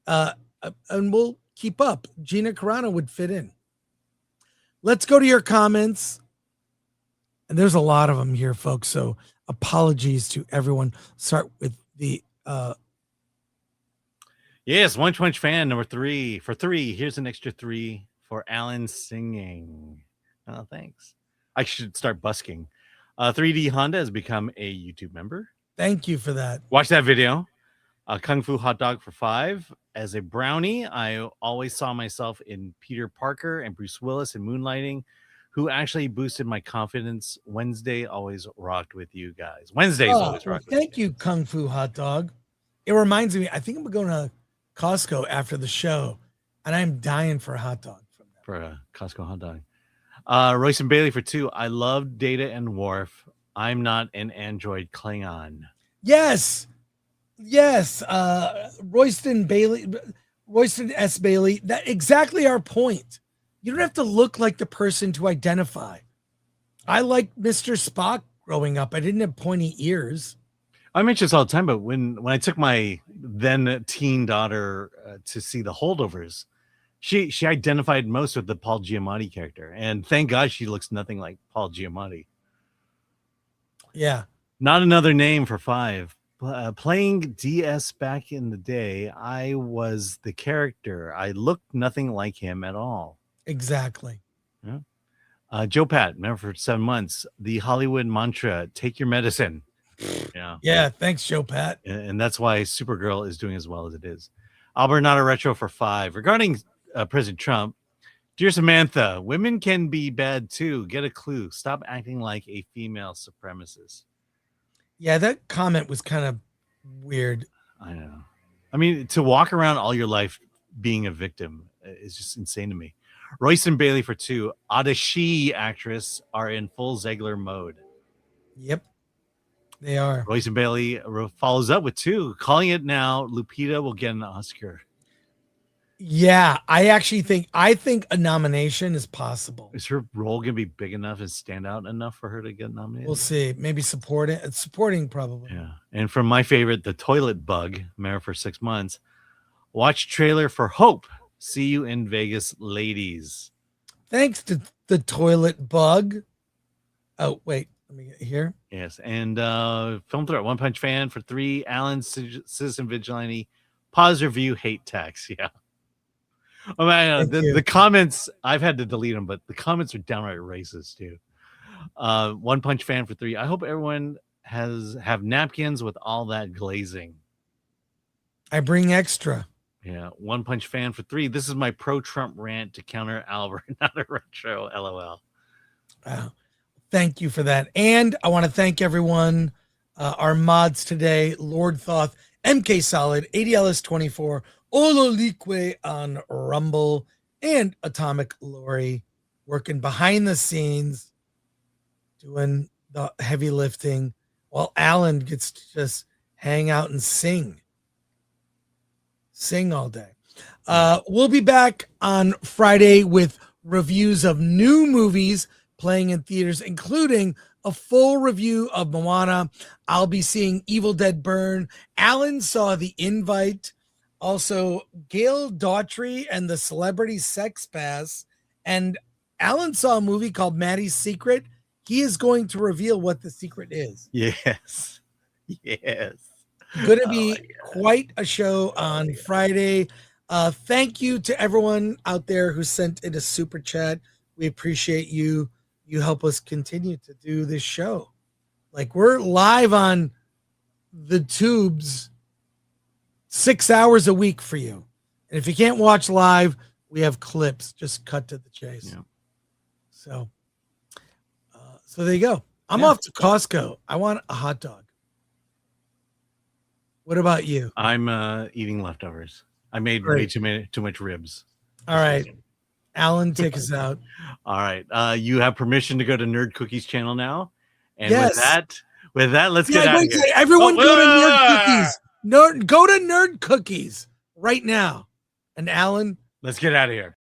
and we'll keep up. Gina Carano would fit in. Let's go to your comments. And there's a lot of them here, folks. So apologies to everyone. Start with the Yes, One Punch fan number 3 for 3. Here's an extra 3 for Alan singing. Oh, thanks. I should start busking. 3D Honda has become a YouTube member. Thank you for that. Watch that video. Kung Fu Hot Dog for 5. As a brownie, I always saw myself in Peter Parker and Bruce Willis in Moonlighting, who actually boosted my confidence. Wednesday always rocked with you guys. Wednesdays always rocked with you. Thank you, Kung Fu Hot Dog. It reminds me, I think I'm going to Costco after the show, and I'm dying for a hot dog. For a Costco hot dog. Royce and Bailey for 2. I love Data and Worf. I'm not an android Klingon. Yes. Royston S. Bailey. That exactly our point. You don't have to look like the person to identify. I liked Mr. Spock growing up. I didn't have pointy ears. I mention this all the time, but when I took my then teen daughter to see The Holdovers, she identified most with the Paul Giamatti character, and thank God she looks nothing like Paul Giamatti. Yeah. Not another name for 5. Playing DS back in the day, I was the character. I looked nothing like him at all. Exactly. Yeah. Joe Pat, member for 7 months. The Hollywood mantra: take your medicine. Yeah. Yeah. Thanks, Joe Pat. And that's why Supergirl is doing as well as it is. Albert, not a retro for 5. Regarding President Trump, Dear Samantha, women can be bad too. Get a clue. Stop acting like a female supremacist. Yeah, that comment was kind of weird. I know. I mean, to walk around all your life being a victim is just insane to me. Royce and Bailey for 2. Odyssey actress are in full Zegler mode. Yep, they are. Royce and Bailey follows up with 2. Calling it now. Lupita will get an Oscar. Yeah, I think a nomination is possible. Is her role gonna be big enough and stand out enough for her to get nominated? We'll see. Maybe supporting probably. Yeah. And from my favorite, The Toilet Bug, Married for 6 months. Watch trailer for Hope. See you in Vegas, ladies. Thanks to The Toilet Bug. Oh, wait. Let me get here. Yes. And film threat, One Punch Fan for 3. Alan, Citizen Vigilante. Pause review, hate text. Yeah. Oh man, the comments, I've had to delete them, but the comments are downright racist too. One Punch Fan for 3. I hope everyone have napkins with all that glazing. I bring extra. Yeah, One Punch Fan for 3. This is my pro-Trump rant to counter Albert, not a retro. LOL. Thank you for that. And I want to thank everyone, our mods today, Lord Thoth, MK Solid, ADLS24, Ololique on Rumble, and Atomic Lori working behind the scenes, doing the heavy lifting, while Alan gets to just hang out and sing all day. We'll be back on Friday with reviews of new movies playing in theaters, including a full review of Moana. I'll be seeing Evil Dead Burn. Alan saw The Invite. Also, Gail Daughtry and the Celebrity Sex Pass. And Alan saw a movie called Maddie's Secret. He is going to reveal what the secret is. Yes. Yes. Going to be quite a show on Friday. Thank you to everyone out there who sent in a super chat. We appreciate you. You help us continue to do this show. Like, we're live on the tubes 6 hours a week for you. And if you can't watch live, we have clips. Just cut to the chase. Yeah. So there you go. I'm off to Costco. I want a hot dog. What about you? I'm eating leftovers. I made way too much ribs. All right. Alan, take us out. All right. You have permission to go to Nerd Cookie's channel now. And Yes. with that, let's get out of here. Everyone go to Nerd Cookies. Go to Nerd Cookies right now. And Alan, let's get out of here.